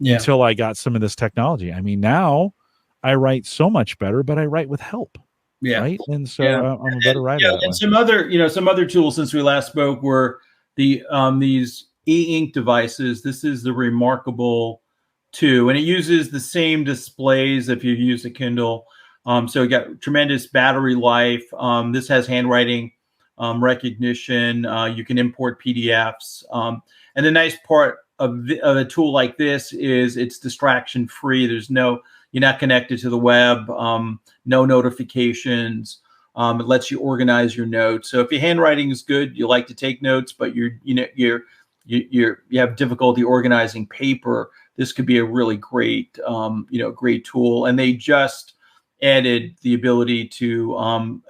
until I got some of this technology. I mean, now I write so much better, but I write with help. Right. And so I'm a better writer. And some other tools since we last spoke were these e-ink devices. This is the Remarkable 2, and it uses the same displays if you use a Kindle. So you got tremendous battery life. This has handwriting recognition. You can import PDFs. And the nice part of a tool like this is it's distraction free. You're not connected to the web, no notifications. It lets you organize your notes. So if your handwriting is good, you like to take notes, but you have difficulty organizing paper, this could be a really great great tool. And they just added the ability to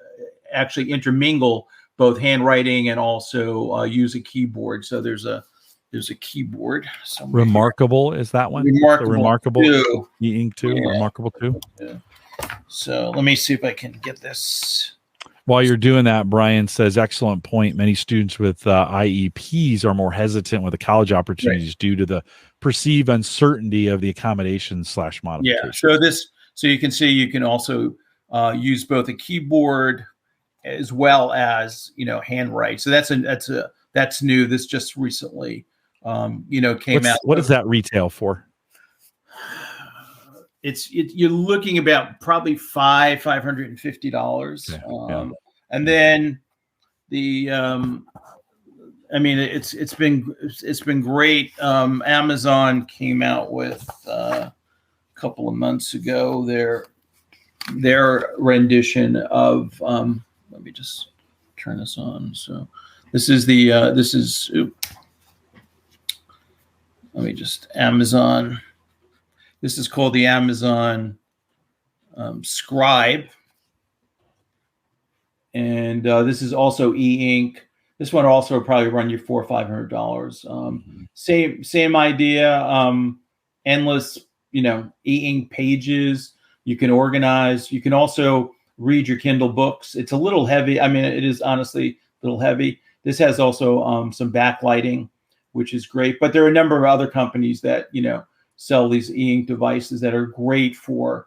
actually intermingle both handwriting and also use a keyboard. So there's a keyboard. Remarkable is that one? Remarkable e-ink 2, Remarkable 2. Yeah. So let me see if I can get this. While you're doing that, Brian says, excellent point. Many students with IEPs are more hesitant with the college opportunities due to the perceived uncertainty of the accommodations / modifications. Yeah. So you can see you can also use both a keyboard as well as handwrite. So that's new. This just recently came out. What does that retail for? You're looking about probably $550. And then it's been great. Amazon came out with a couple of months ago their rendition of let me just turn this on. So this is Amazon. This is called the Amazon Scribe. And this is also e-ink. This one also will probably run you $400 or $500. Same idea. Endless, e-ink pages. You can organize. You can also read your Kindle books. It's a little heavy. I mean, it is honestly a little heavy. This has also some backlighting, which is great. But there are a number of other companies that sell these e-ink devices that are great for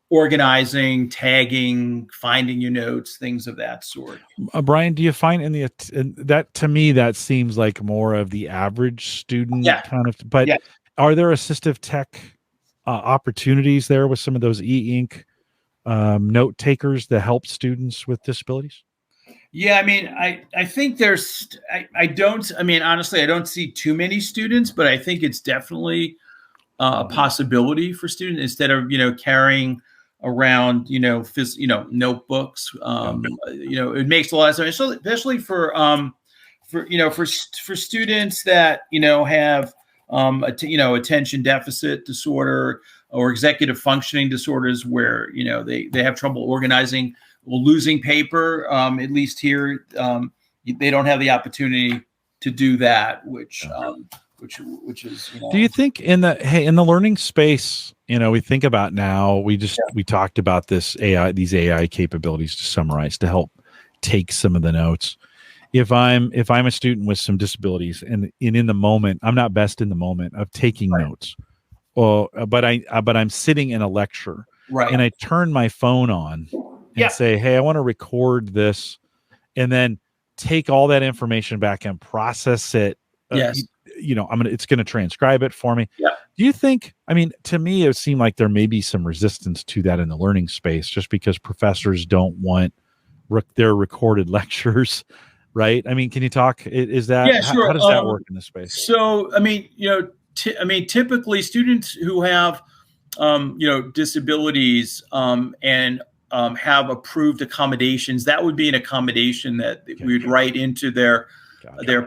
organizing, tagging, finding your notes, things of that sort. Brian, do you find in that, to me, that seems like more of the average student kind of, but are there assistive tech opportunities there with some of those e-ink note takers that help students with disabilities? Yeah, I mean, I think honestly, I don't see too many students, but I think it's definitely a possibility for students instead of, carrying around, notebooks. It makes a lot of sense, especially for students that, have, attention deficit disorder or executive functioning disorders where, they have trouble organizing or losing paper. At least here, they don't have the opportunity to do that, which is, Do you think in the learning space, we think about now, we talked about these AI capabilities to summarize, to help take some of the notes. If I'm a student with some disabilities and in the moment, I'm not best in the moment of taking notes, but I'm sitting in a lecture and I turn my phone on and say, hey, I want to record this, and then take all that information back and process it. It's going to transcribe it for me. Yeah. Do you think, to me, it seemed like there may be some resistance to that in the learning space, just because professors don't want their recorded lectures, right? Can you talk, is that, sure. How does that work in this space? So, typically students who have, disabilities, and have approved accommodations, that would be an accommodation that we would write into their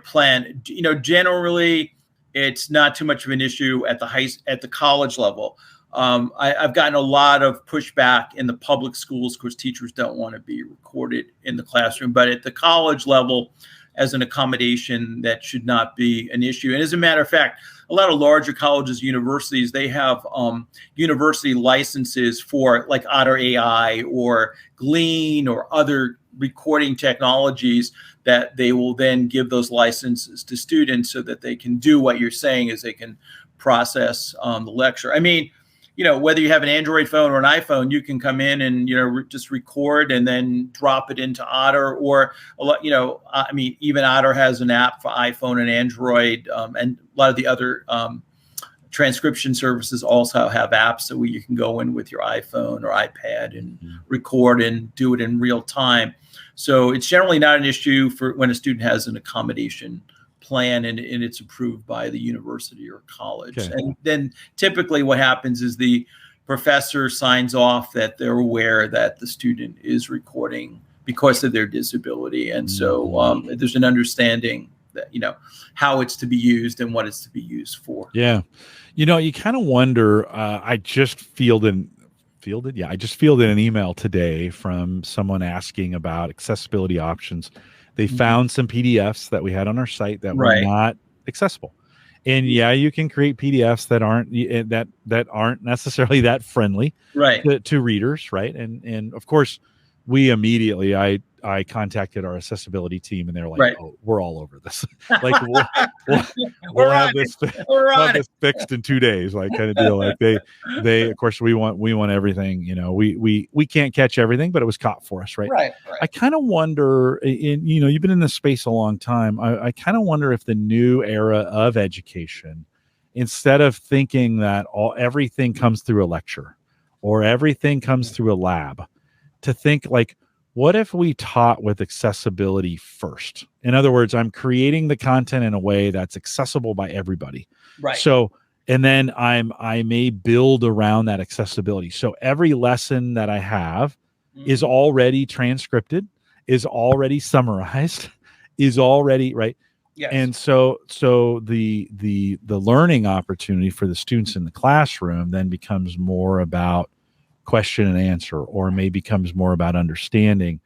plan. Generally, it's not too much of an issue at the college level. I've gotten a lot of pushback in the public schools because teachers don't want to be recorded in the classroom. But at the college level, as an accommodation, that should not be an issue. And as a matter of fact, a lot of larger colleges, universities, they have university licenses for like Otter AI or Glean or other recording technologies that they will then give those licenses to students so that they can do what you're saying is they can process the lecture. I mean, whether you have an Android phone or an iPhone, you can come in and, just record and then drop it into Otter, or I mean, even Otter has an app for iPhone and Android, and a lot of the other transcription services also have apps so where you can go in with your iPhone or iPad and record and do it in real time. So it's generally not an issue for when a student has an accommodation plan and it's approved by the university or college. Okay. And then typically what happens is the professor signs off that they're aware that the student is recording because of their disability. And so there's an understanding that, how it's to be used and what it's to be used for. Yeah. You kind of wonder, I just fielded an email today from someone asking about accessibility options. They found some PDFs that we had on our site that were not accessible. And you can create PDFs that aren't necessarily that friendly to readers, right? And of course, we immediately I contacted our accessibility team, and they're like, "Oh, we're all over this. Like we'll have this fixed in 2 days, like kind of deal." Like they of course we want everything. We can't catch everything, but it was caught for us, right? Right. I kind of wonder, you've been in this space a long time. I kind of wonder if the new era of education, instead of thinking that everything comes through a lecture or everything comes through a lab, to think like, what if we taught with accessibility first? In other words, I'm creating the content in a way that's accessible by everybody. Right. So, and then I may build around that accessibility. So every lesson that I have is already transcripted, is already summarized, is already right. Yes. And so the learning opportunity for the students in the classroom then becomes more about question and answer, or maybe becomes more about understanding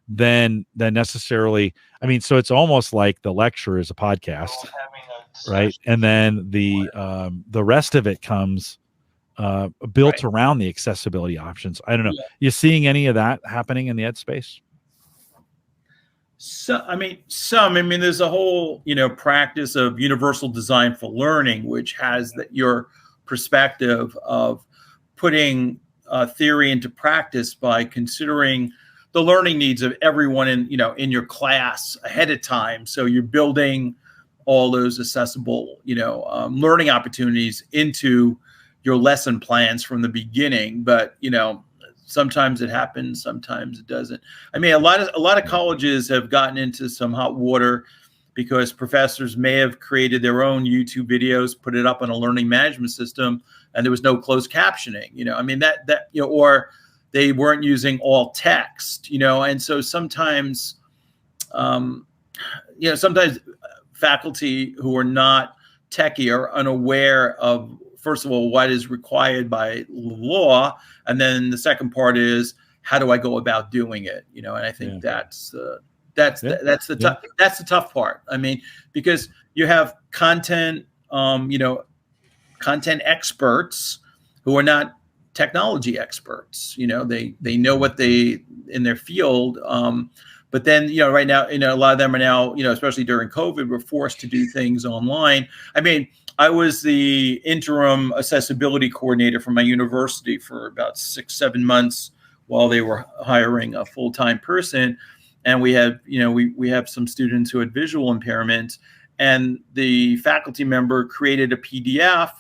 than necessarily. I mean, so it's almost like the lecture is a podcast, right? And then the rest of it comes built around the accessibility options. I don't know. You seeing any of that happening in the ed space? So, I mean, there's a whole, practice of universal design for learning, which has your perspective of putting theory into practice by considering the learning needs of everyone in your class ahead of time. So you're building all those accessible, learning opportunities into your lesson plans from the beginning. But, sometimes it happens, sometimes it doesn't. I mean, a lot of colleges have gotten into some hot water because professors may have created their own YouTube videos, put it up on a learning management system, and there was no closed captioning. I mean, or they weren't using all text. And so sometimes, sometimes faculty who are not techie are unaware of, first of all, what is required by law, and then the second part is, how do I go about doing it? And I think that's the tough part. I mean, because you have content, content experts who are not technology experts. They know what they in their field. But then, right now, a lot of them are now, especially during COVID, we're forced to do things online. I mean, I was the interim accessibility coordinator for my university for about 6-7 months while they were hiring a full-time person. And we had, we have some students who had visual impairment, and the faculty member created a PDF,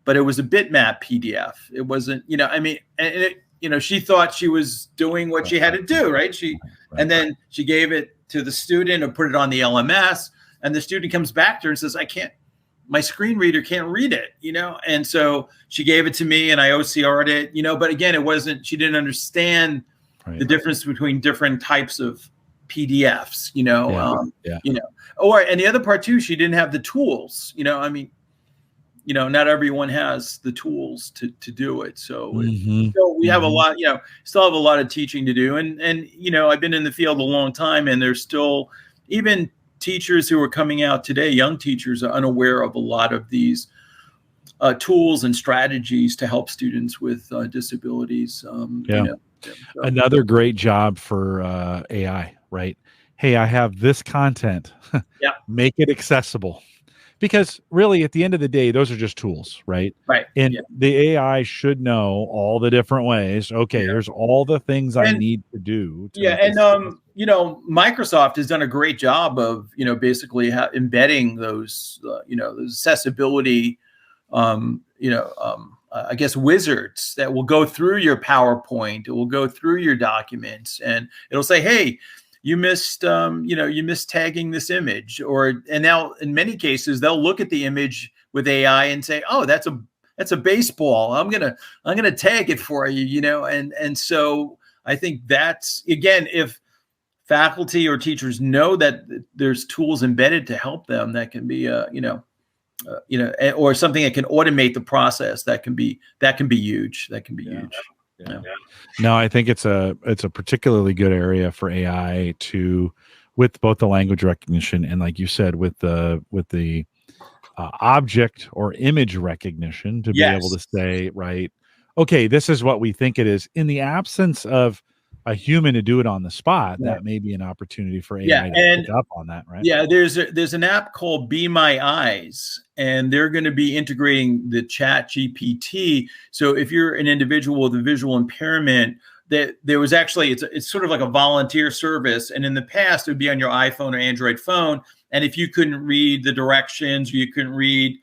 but it was a bitmap PDF. It wasn't, she thought she was doing what she had to do, right? And then she gave it to the student and put it on the LMS, and the student comes back to her and says, my screen reader can't read it, And so she gave it to me and I OCR'd it, but again, she didn't understand the difference between different types of PDFs, and the other part too, she didn't have the tools, not everyone has the tools to do it. So, so we have a lot, still have a lot of teaching to do. And I've been in the field a long time, and there's still, even teachers who are coming out today, young teachers, are unaware of a lot of these tools and strategies to help students with disabilities. Another great job for AI, right? Hey, I have this content. Make it accessible. because really at the end of the day, those are just tools, right? Right. And Yeah. the AI should know all the different ways. Okay, Yeah. here's all the things I And need to do to yeah, make this. and Microsoft has done a great job of basically embedding those those accessibility I guess wizards that will go through your PowerPoint. It will go through your documents, and it'll say, "Hey, you missed tagging this image," and now in many cases they'll look at the image with AI and say, "Oh, that's a baseball. I'm gonna tag it for you," and so I think that's, again, if faculty or teachers know that there's tools embedded to help them, that can be or something that can automate the process, that can be huge. That can be huge. Yeah. No, I think it's a particularly good area for AI with both the language recognition and, like you said, with the object or image recognition, to be able to say, right, okay, this is what we think it is. In the absence of a human to do it on the spot, that may be an opportunity for AI to pick up on that, right? Yeah, there's an app called Be My Eyes, and they're going to be integrating the Chat GPT. So if you're an individual with a visual impairment, that there was actually, it's sort of like a volunteer service, and in the past it would be on your iPhone or Android phone, and if you couldn't read the directions, you couldn't read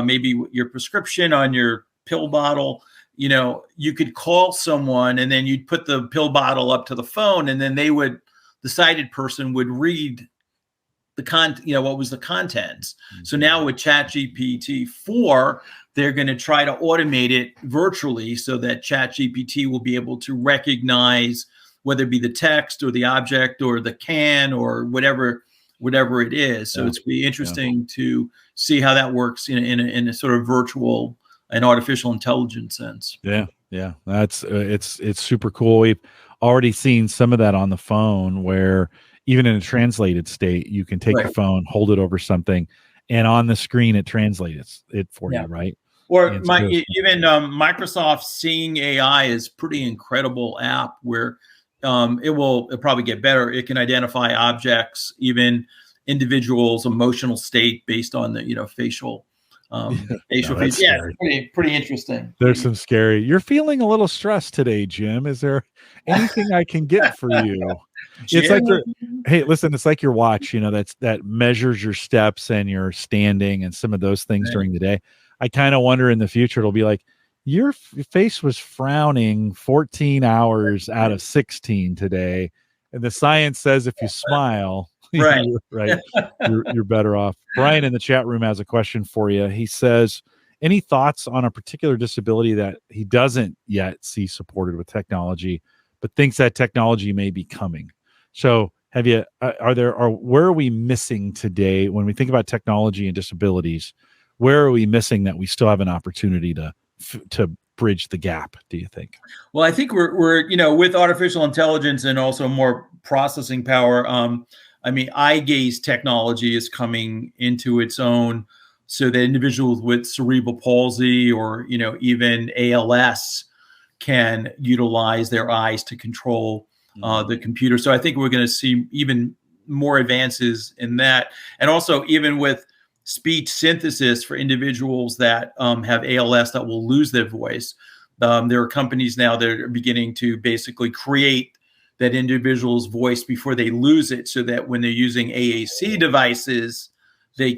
maybe your prescription on your pill bottle, you could call someone, and then you'd put the pill bottle up to the phone, and then the sighted person would read what was the contents. Mm-hmm. So now with ChatGPT 4, they're going to try to automate it virtually so that ChatGPT will be able to recognize whether it be the text or the object or the can or whatever it is. So it's be interesting to see how that works in a sort of virtual and artificial intelligence sense. Yeah. That's it's super cool. We've already seen some of that on the phone, where even in a translated state, you can take the phone, hold it over something, and on the screen it translates it for you, right? Or Microsoft Seeing AI is pretty incredible app where it'll probably get better. It can identify objects, even individuals' emotional state based on the facial. Pretty interesting. There's some scary. You're feeling a little stressed today, Jim. Is there anything I can get for you? It's like hey, listen, it's like your watch, that measures your steps and your standing and some of those things during the day. I kind of wonder in the future, it'll be like, your face was frowning 14 hours out of 16 today. And the science says if you smile, you're better off. Brian in the chat room has a question for you. He says, any thoughts on a particular disability that he doesn't yet see supported with technology, but thinks that technology may be coming? So where are we missing today when we think about technology and disabilities? Where are we missing that we still have an opportunity to bridge the gap, do you think? Well, I think we're with artificial intelligence and also more processing power. Eye gaze technology is coming into its own, so that individuals with cerebral palsy or even ALS can utilize their eyes to control the computer. So I think we're going to see even more advances in that, and also even with speech synthesis for individuals that have ALS that will lose their voice. There are companies now that are beginning to basically create that individual's voice before they lose it, so that when they're using AAC devices, the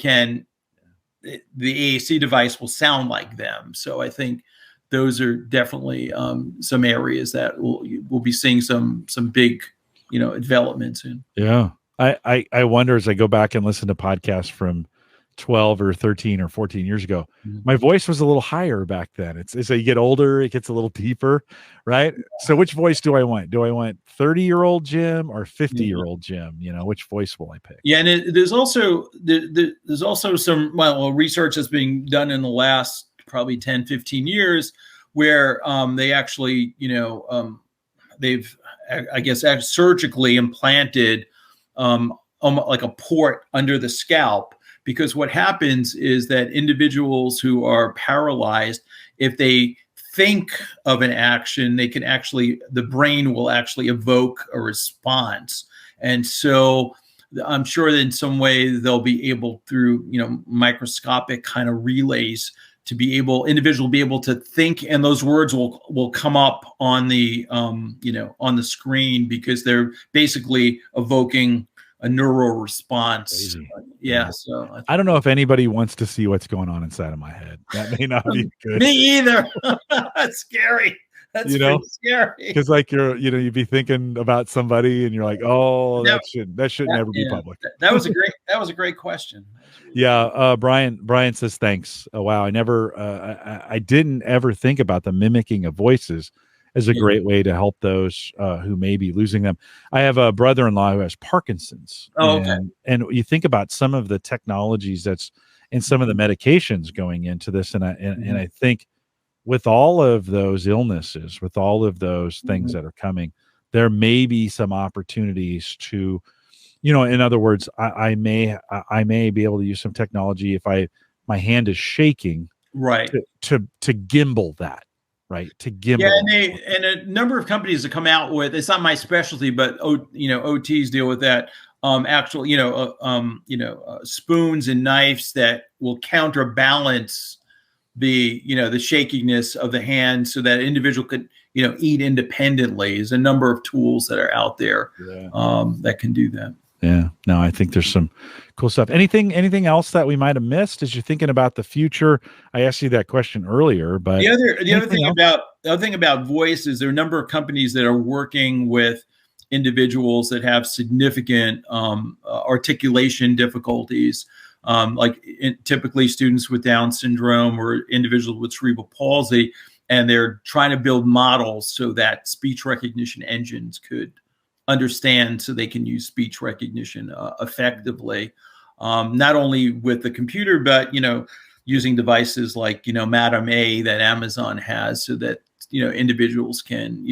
AAC device will sound like them. So I think those are definitely some areas that we'll be seeing some big developments in. Yeah, I wonder, as I go back and listen to podcasts from 12 or 13 or 14 years ago, my voice was a little higher back then. It's you get older, it gets a little deeper, right? So which voice do I want? Do I want 30-year-old Jim or 50-year-old Jim? Which voice will I pick? Yeah, and there's also some research that's being done in the last probably 10, 15 years where they actually, they've, I guess, surgically implanted like a port under the scalp. Because what happens is that individuals who are paralyzed, if they think of an action, the brain will actually evoke a response. And so I'm sure that in some way they'll be able, through microscopic kind of relays, to be able to think, and those words will come up on the on the screen, because they're basically evoking a neural response. Crazy. Yeah. So I don't know if anybody wants to see what's going on inside of my head. That may not be good. Me either. That's scary. That's pretty scary. Because like you'd be thinking about somebody and you're like, oh, that should never be public. That was a great question. Yeah. Brian says, thanks. Oh, wow. I didn't ever think about the mimicking of voices as a great way to help those who may be losing them. I have a brother-in-law who has Parkinson's. Oh, okay. And you think about some of the technologies and some of the medications going into this. And I think with all of those illnesses, with all of those things that are coming, there may be some opportunities to, in other words, I may be able to use some technology if my hand is shaking, right, to gimbal that. Right, to gimbal. Yeah, and a number of companies that come out with, it's not my specialty, but OTs deal with that. Spoons and knives that will counterbalance the shakiness of the hand, so that individual could eat independently. There's a number of tools that are out there that can do that. Yeah, no, I think there's some cool stuff. Anything else that we might have missed as you're thinking about the future? I asked you that question earlier, but the other thing about voice is there are a number of companies that are working with individuals that have significant articulation difficulties, typically students with Down syndrome or individuals with cerebral palsy, and they're trying to build models so that speech recognition engines could understand, so they can use speech recognition effectively, not only with the computer, but using devices like Madam A that Amazon has, so that individuals can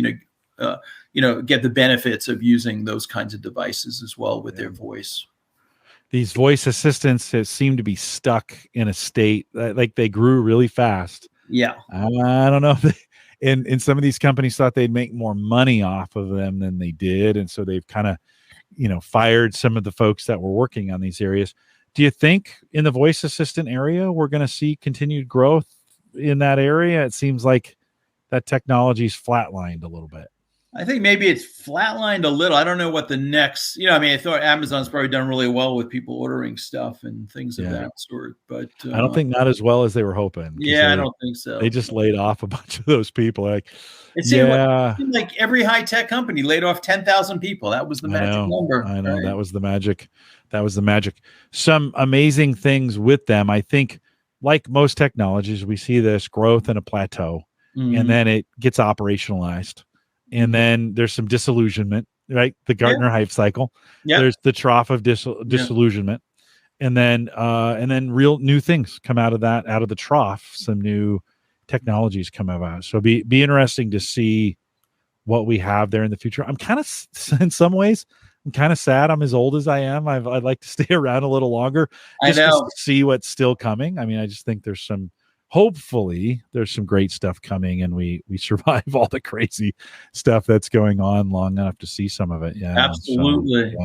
get the benefits of using those kinds of devices as well with their voice. These voice assistants seem to be stuck in a state like they grew really fast. Yeah, I don't know if and some of these companies thought they'd make more money off of them than they did. And so they've kind of, fired some of the folks that were working on these areas. Do you think in the voice assistant area, we're going to see continued growth in that area? It seems like that technology's flatlined a little bit. I think maybe it's flatlined a little. I don't know what the next, I thought Amazon's probably done really well with people ordering stuff and things of that sort, but I don't think not as well as they were hoping. Yeah, I don't think so. They just laid off a bunch of those people. It seemed like every high tech company laid off 10,000 people. That was the magic number. I know. Right? That was the magic. Some amazing things with them. I think, like most technologies, we see this growth and a plateau, and then it gets operationalized. And then there's some disillusionment, right? The Gartner hype cycle. Yeah. There's the trough of disillusionment, and then real new things come out of that, out of the trough. Some new technologies come about. So be interesting to see what we have there in the future. I'm kind of, in some ways, I'm kind of sad I'm as old as I am. I'd like to stay around a little longer just to see what's still coming. I just think hopefully there's some great stuff coming, and we survive all the crazy stuff that's going on long enough to see some of it. Yeah, absolutely.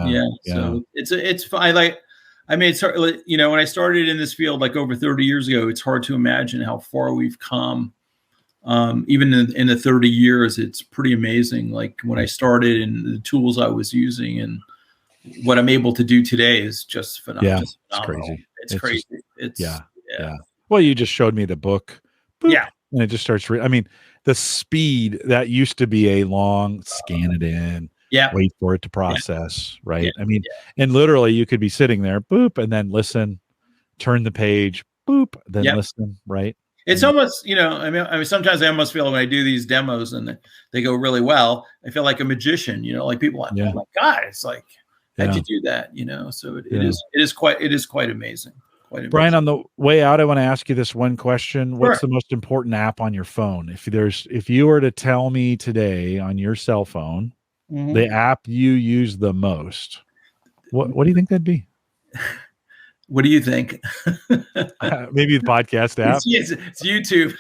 So it's hard, when I started in this field like over 30 years ago, it's hard to imagine how far we've come. Even in the 30 years, it's pretty amazing. Like when I started and the tools I was using and what I'm able to do today is just phenomenal. Yeah, it's crazy. It's crazy. Just, yeah. Well, you just showed me the book. Boop, and it just starts. The speed that used to be a long scan it in, wait for it to process, right? And literally you could be sitting there, boop, and then listen, turn the page, boop, then listen, right? It's almost, sometimes I almost feel when I do these demos and they go really well, I feel like a magician, like people are like, oh my God, it's like, how'd you do that? So it is quite amazing. Brian, on the way out, I want to ask you this one question. What's the most important app on your phone? If you were to tell me today on your cell phone, the app you use the most, what do you think that'd be? What do you think? Maybe the podcast app. It's YouTube.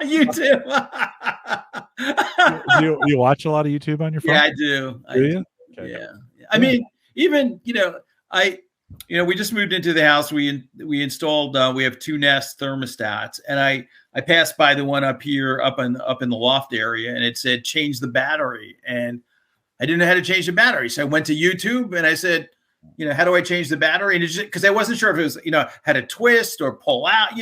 YouTube. do you watch a lot of YouTube on your phone? Yeah, I do. Do you? Okay. Yeah. Even, We just moved into the house. We installed. We have 2 Nest thermostats, and I passed by the one up here, up in the loft area, and it said change the battery, and I didn't know how to change the battery, so I went to YouTube and I said, how do I change the battery? And it's just because I wasn't sure if it was, had to twist or pull out,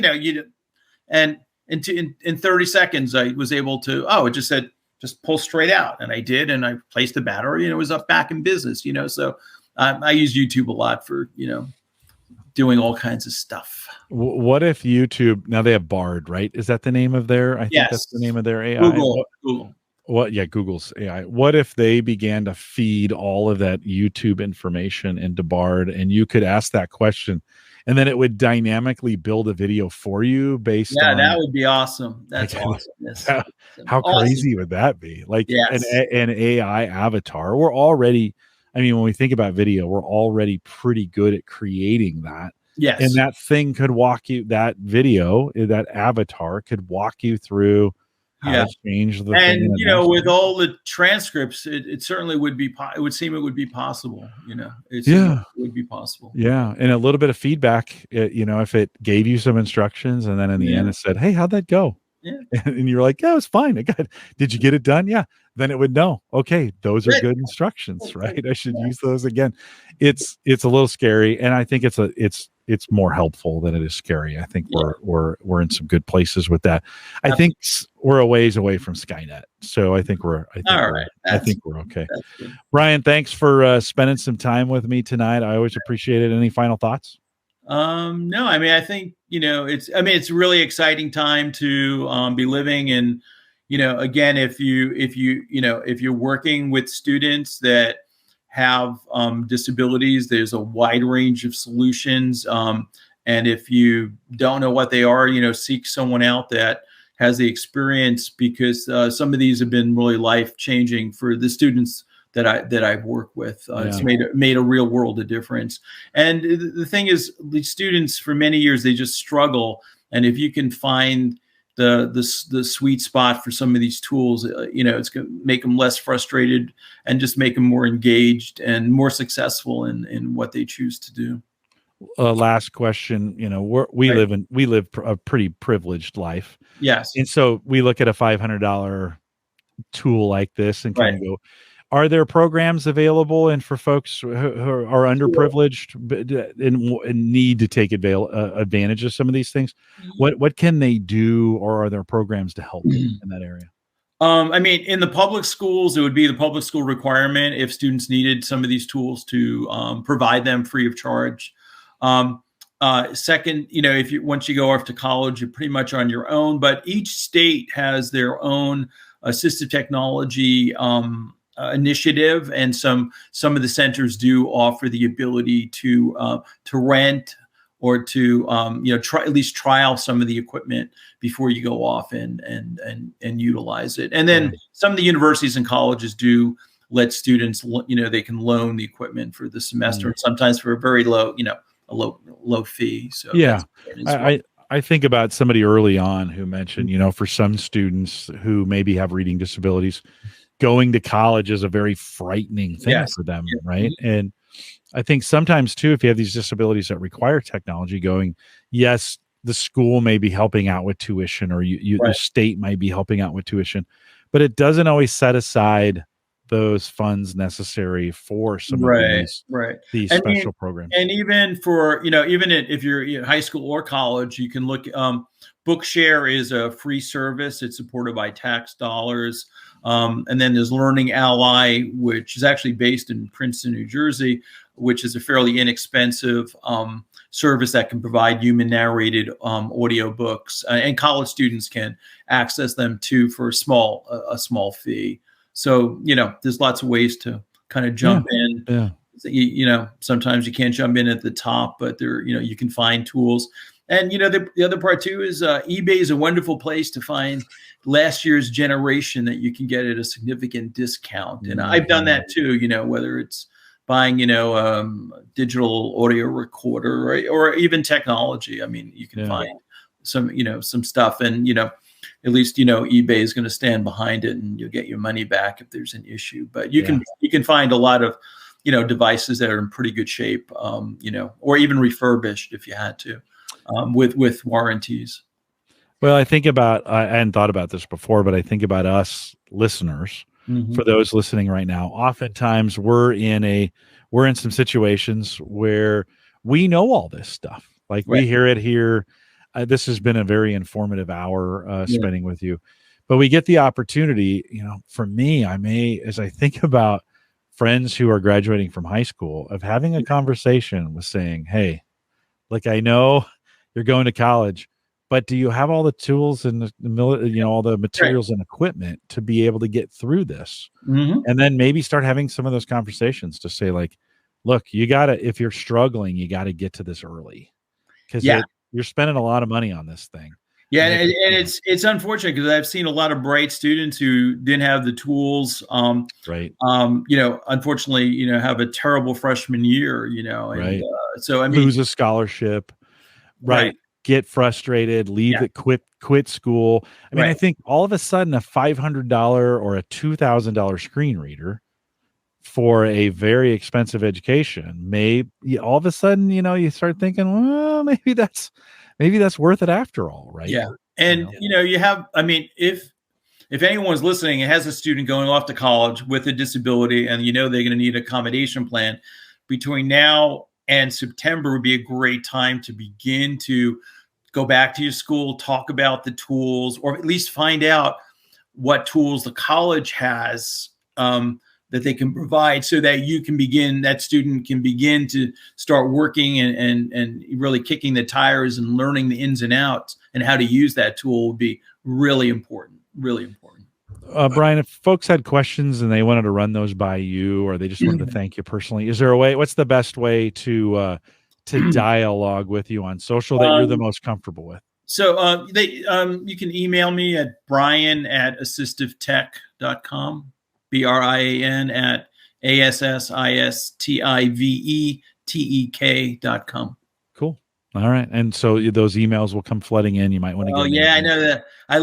and in 30 seconds I was able to. It just said just pull straight out, and I did, and I placed the battery, and it was back in business. So. I use YouTube a lot for, doing all kinds of stuff. What if YouTube, now they have Bard, right? Is that the name of their, I think that's the name of their AI. Google. Google's AI. What if they began to feed all of that YouTube information into Bard, and you could ask that question, and then it would dynamically build a video for you based on. Yeah, that would be awesome. That's awesome. How crazy would that be? Like an AI avatar. We're already, when we think about video, we're already pretty good at creating that. Yes. And that thing could that video, that avatar could walk you through how to change the thing. And, with all the transcripts, it certainly would be, it would seem it would be possible, it would be possible. Yeah. And a little bit of feedback, if it gave you some instructions and then in the end it said, hey, how'd that go? Yeah. And you're like, yeah, it was fine. Did you get it done? Yeah. Then it would know, okay, those are good instructions, right? I should use those again. It's a little scary. And I think it's more helpful than it is scary. I think we're in some good places with that. I think we're a ways away from Skynet. So I think we're okay. Brian, thanks for spending some time with me tonight. I always appreciate it. Any final thoughts? No, I think, it's a really exciting time to be living in. Again, if you're working with students that have disabilities, there's a wide range of solutions. And if you don't know what they are, seek someone out that has the experience, because some of these have been really life-changing for the students that I've worked with. It's made a real world of difference. And the thing is, the students for many years, they just struggle. And if you can find the sweet spot for some of these tools, it's going to make them less frustrated and just make them more engaged and more successful in what they choose to do. Last question. We live a pretty privileged life. Yes. And so we look at a $500 tool like this and kind of go, are there programs available and for folks who are underprivileged and need to take advantage of some of these things? What can they do, or are there programs to help in that area? In the public schools, it would be the public school requirement if students needed some of these tools to provide them free of charge. Second, once you go off to college, you're pretty much on your own, but each state has their own assistive technology initiative, and some of the centers do offer the ability to rent or to at least trial some of the equipment before you go off and utilize it. And then some of the universities and colleges do let students, they can loan the equipment for the semester, and sometimes for a very low, a low fee. So I think about somebody early on who mentioned, for some students who maybe have reading disabilities, going to college is a very frightening thing for them, right? And I think sometimes too, if you have these disabilities that require technology, yes, the school may be helping out with tuition, or the state might be helping out with tuition, but it doesn't always set aside those funds necessary for some of these special programs. And even for, even if you're in high school or college, you can look, Bookshare is a free service. It's supported by tax dollars. And then there's Learning Ally, which is actually based in Princeton, New Jersey, which is a fairly inexpensive service that can provide human narrated audiobooks, and college students can access them too for a small fee. So, there's lots of ways to kind of jump in. Yeah. Sometimes you can't jump in at the top, but you can find tools. And, the other part too is eBay is a wonderful place to find last year's generation that you can get at a significant discount. And I've done that too, whether it's buying, digital audio recorder or even technology. You can find some stuff, and, at least, eBay is going to stand behind it, and you'll get your money back if there's an issue. But you can find a lot of devices that are in pretty good shape, or even refurbished if you had to, with warranties. Well, I think about, I hadn't thought about this before, but I think about us listeners, for those listening right now. Oftentimes we're in some situations where we know all this stuff. Like we hear it here. This has been a very informative hour spending with you, but we get the opportunity, for me, as I think about friends who are graduating from high school, of having a conversation with saying, hey, like, I know you're going to college, but do you have all the tools and all the materials and equipment to be able to get through this? And then maybe start having some of those conversations to say, like, look, if you're struggling, you got to get to this early, because you're spending a lot of money on this thing. Yeah, and it's unfortunate, because I've seen a lot of bright students who didn't have the tools. Unfortunately, have a terrible freshman year. And, so I mean, lose a scholarship, right? Get frustrated, leave it, quit school. I mean, I think all of a sudden a $500 or a $2,000 screen reader for a very expensive education all of a sudden, you start thinking, well, maybe that's worth it after all, right? Yeah. And you have, I mean, if anyone's listening and has a student going off to college with a disability, and they're going to need an accommodation plan, between now and September would be a great time to begin to go back to your school, talk about the tools, or at least find out what tools the college has that they can provide, so that that student can begin to start working and really kicking the tires and learning the ins and outs and how to use that tool would be really important, really important. Brian, if folks had questions and they wanted to run those by you, or they just wanted to thank you personally, is there a way? What's the best way to dialogue with you on social that you're the most comfortable with? So you can email me at brian@assistivetech.com, brian@assistivetek.com. Cool. All right. And so those emails will come flooding in. You might want to get. Oh yeah, I know that. I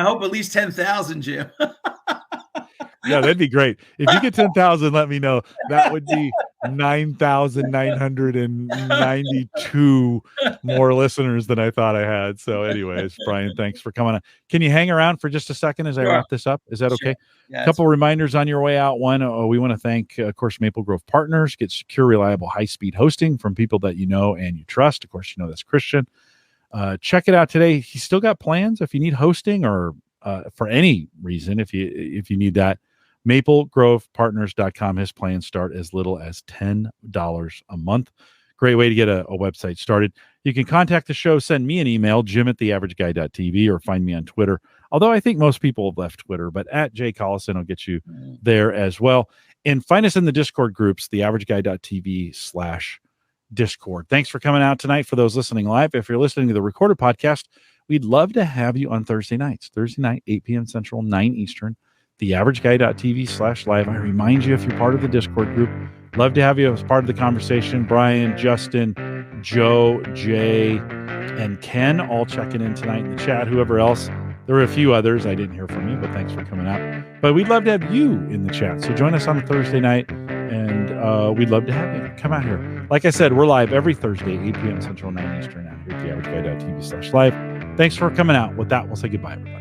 hope at least 10,000, Jim. Yeah, that'd be great. If you get 10,000, let me know. That would be 9,992 more listeners than I thought I had. So anyways, Brian, thanks for coming on. Can you hang around for just a second as I wrap this up? Is that okay? Yeah, a couple reminders on your way out. One, we want to thank, of course, Maple Grove Partners. Get secure, reliable, high-speed hosting from people that you know and you trust. Of course, that's Christian. Check it out today. He's still got plans if you need hosting, or for any reason, if you need that. MapleGrovePartners.com. His plans start as little as $10 a month. Great way to get a website started. You can contact the show, send me an email, jim@theaverageguy.tv, or find me on Twitter. Although I think most people have left Twitter, but @JCollison will get you there as well. And find us in the Discord groups, theaverageguy.tv/Discord. Thanks for coming out tonight. For those listening live, if you're listening to the recorded podcast, we'd love to have you on Thursday nights. Thursday night, 8 p.m. Central, 9 Eastern. theaverageguy.tv/live. I remind you, if you're part of the Discord group, love to have you as part of the conversation. Brian, Justin, Joe, Jay, and Ken all checking in tonight in the chat. Whoever else, there were a few others I didn't hear from you, but thanks for coming out. But we'd love to have you in the chat. So join us on a Thursday night, and we'd love to have you. Come out here. Like I said, we're live every Thursday, 8 p.m. Central, 9 Eastern, out here at theaverageguy.tv/live. Thanks for coming out. With that, we'll say goodbye, everybody.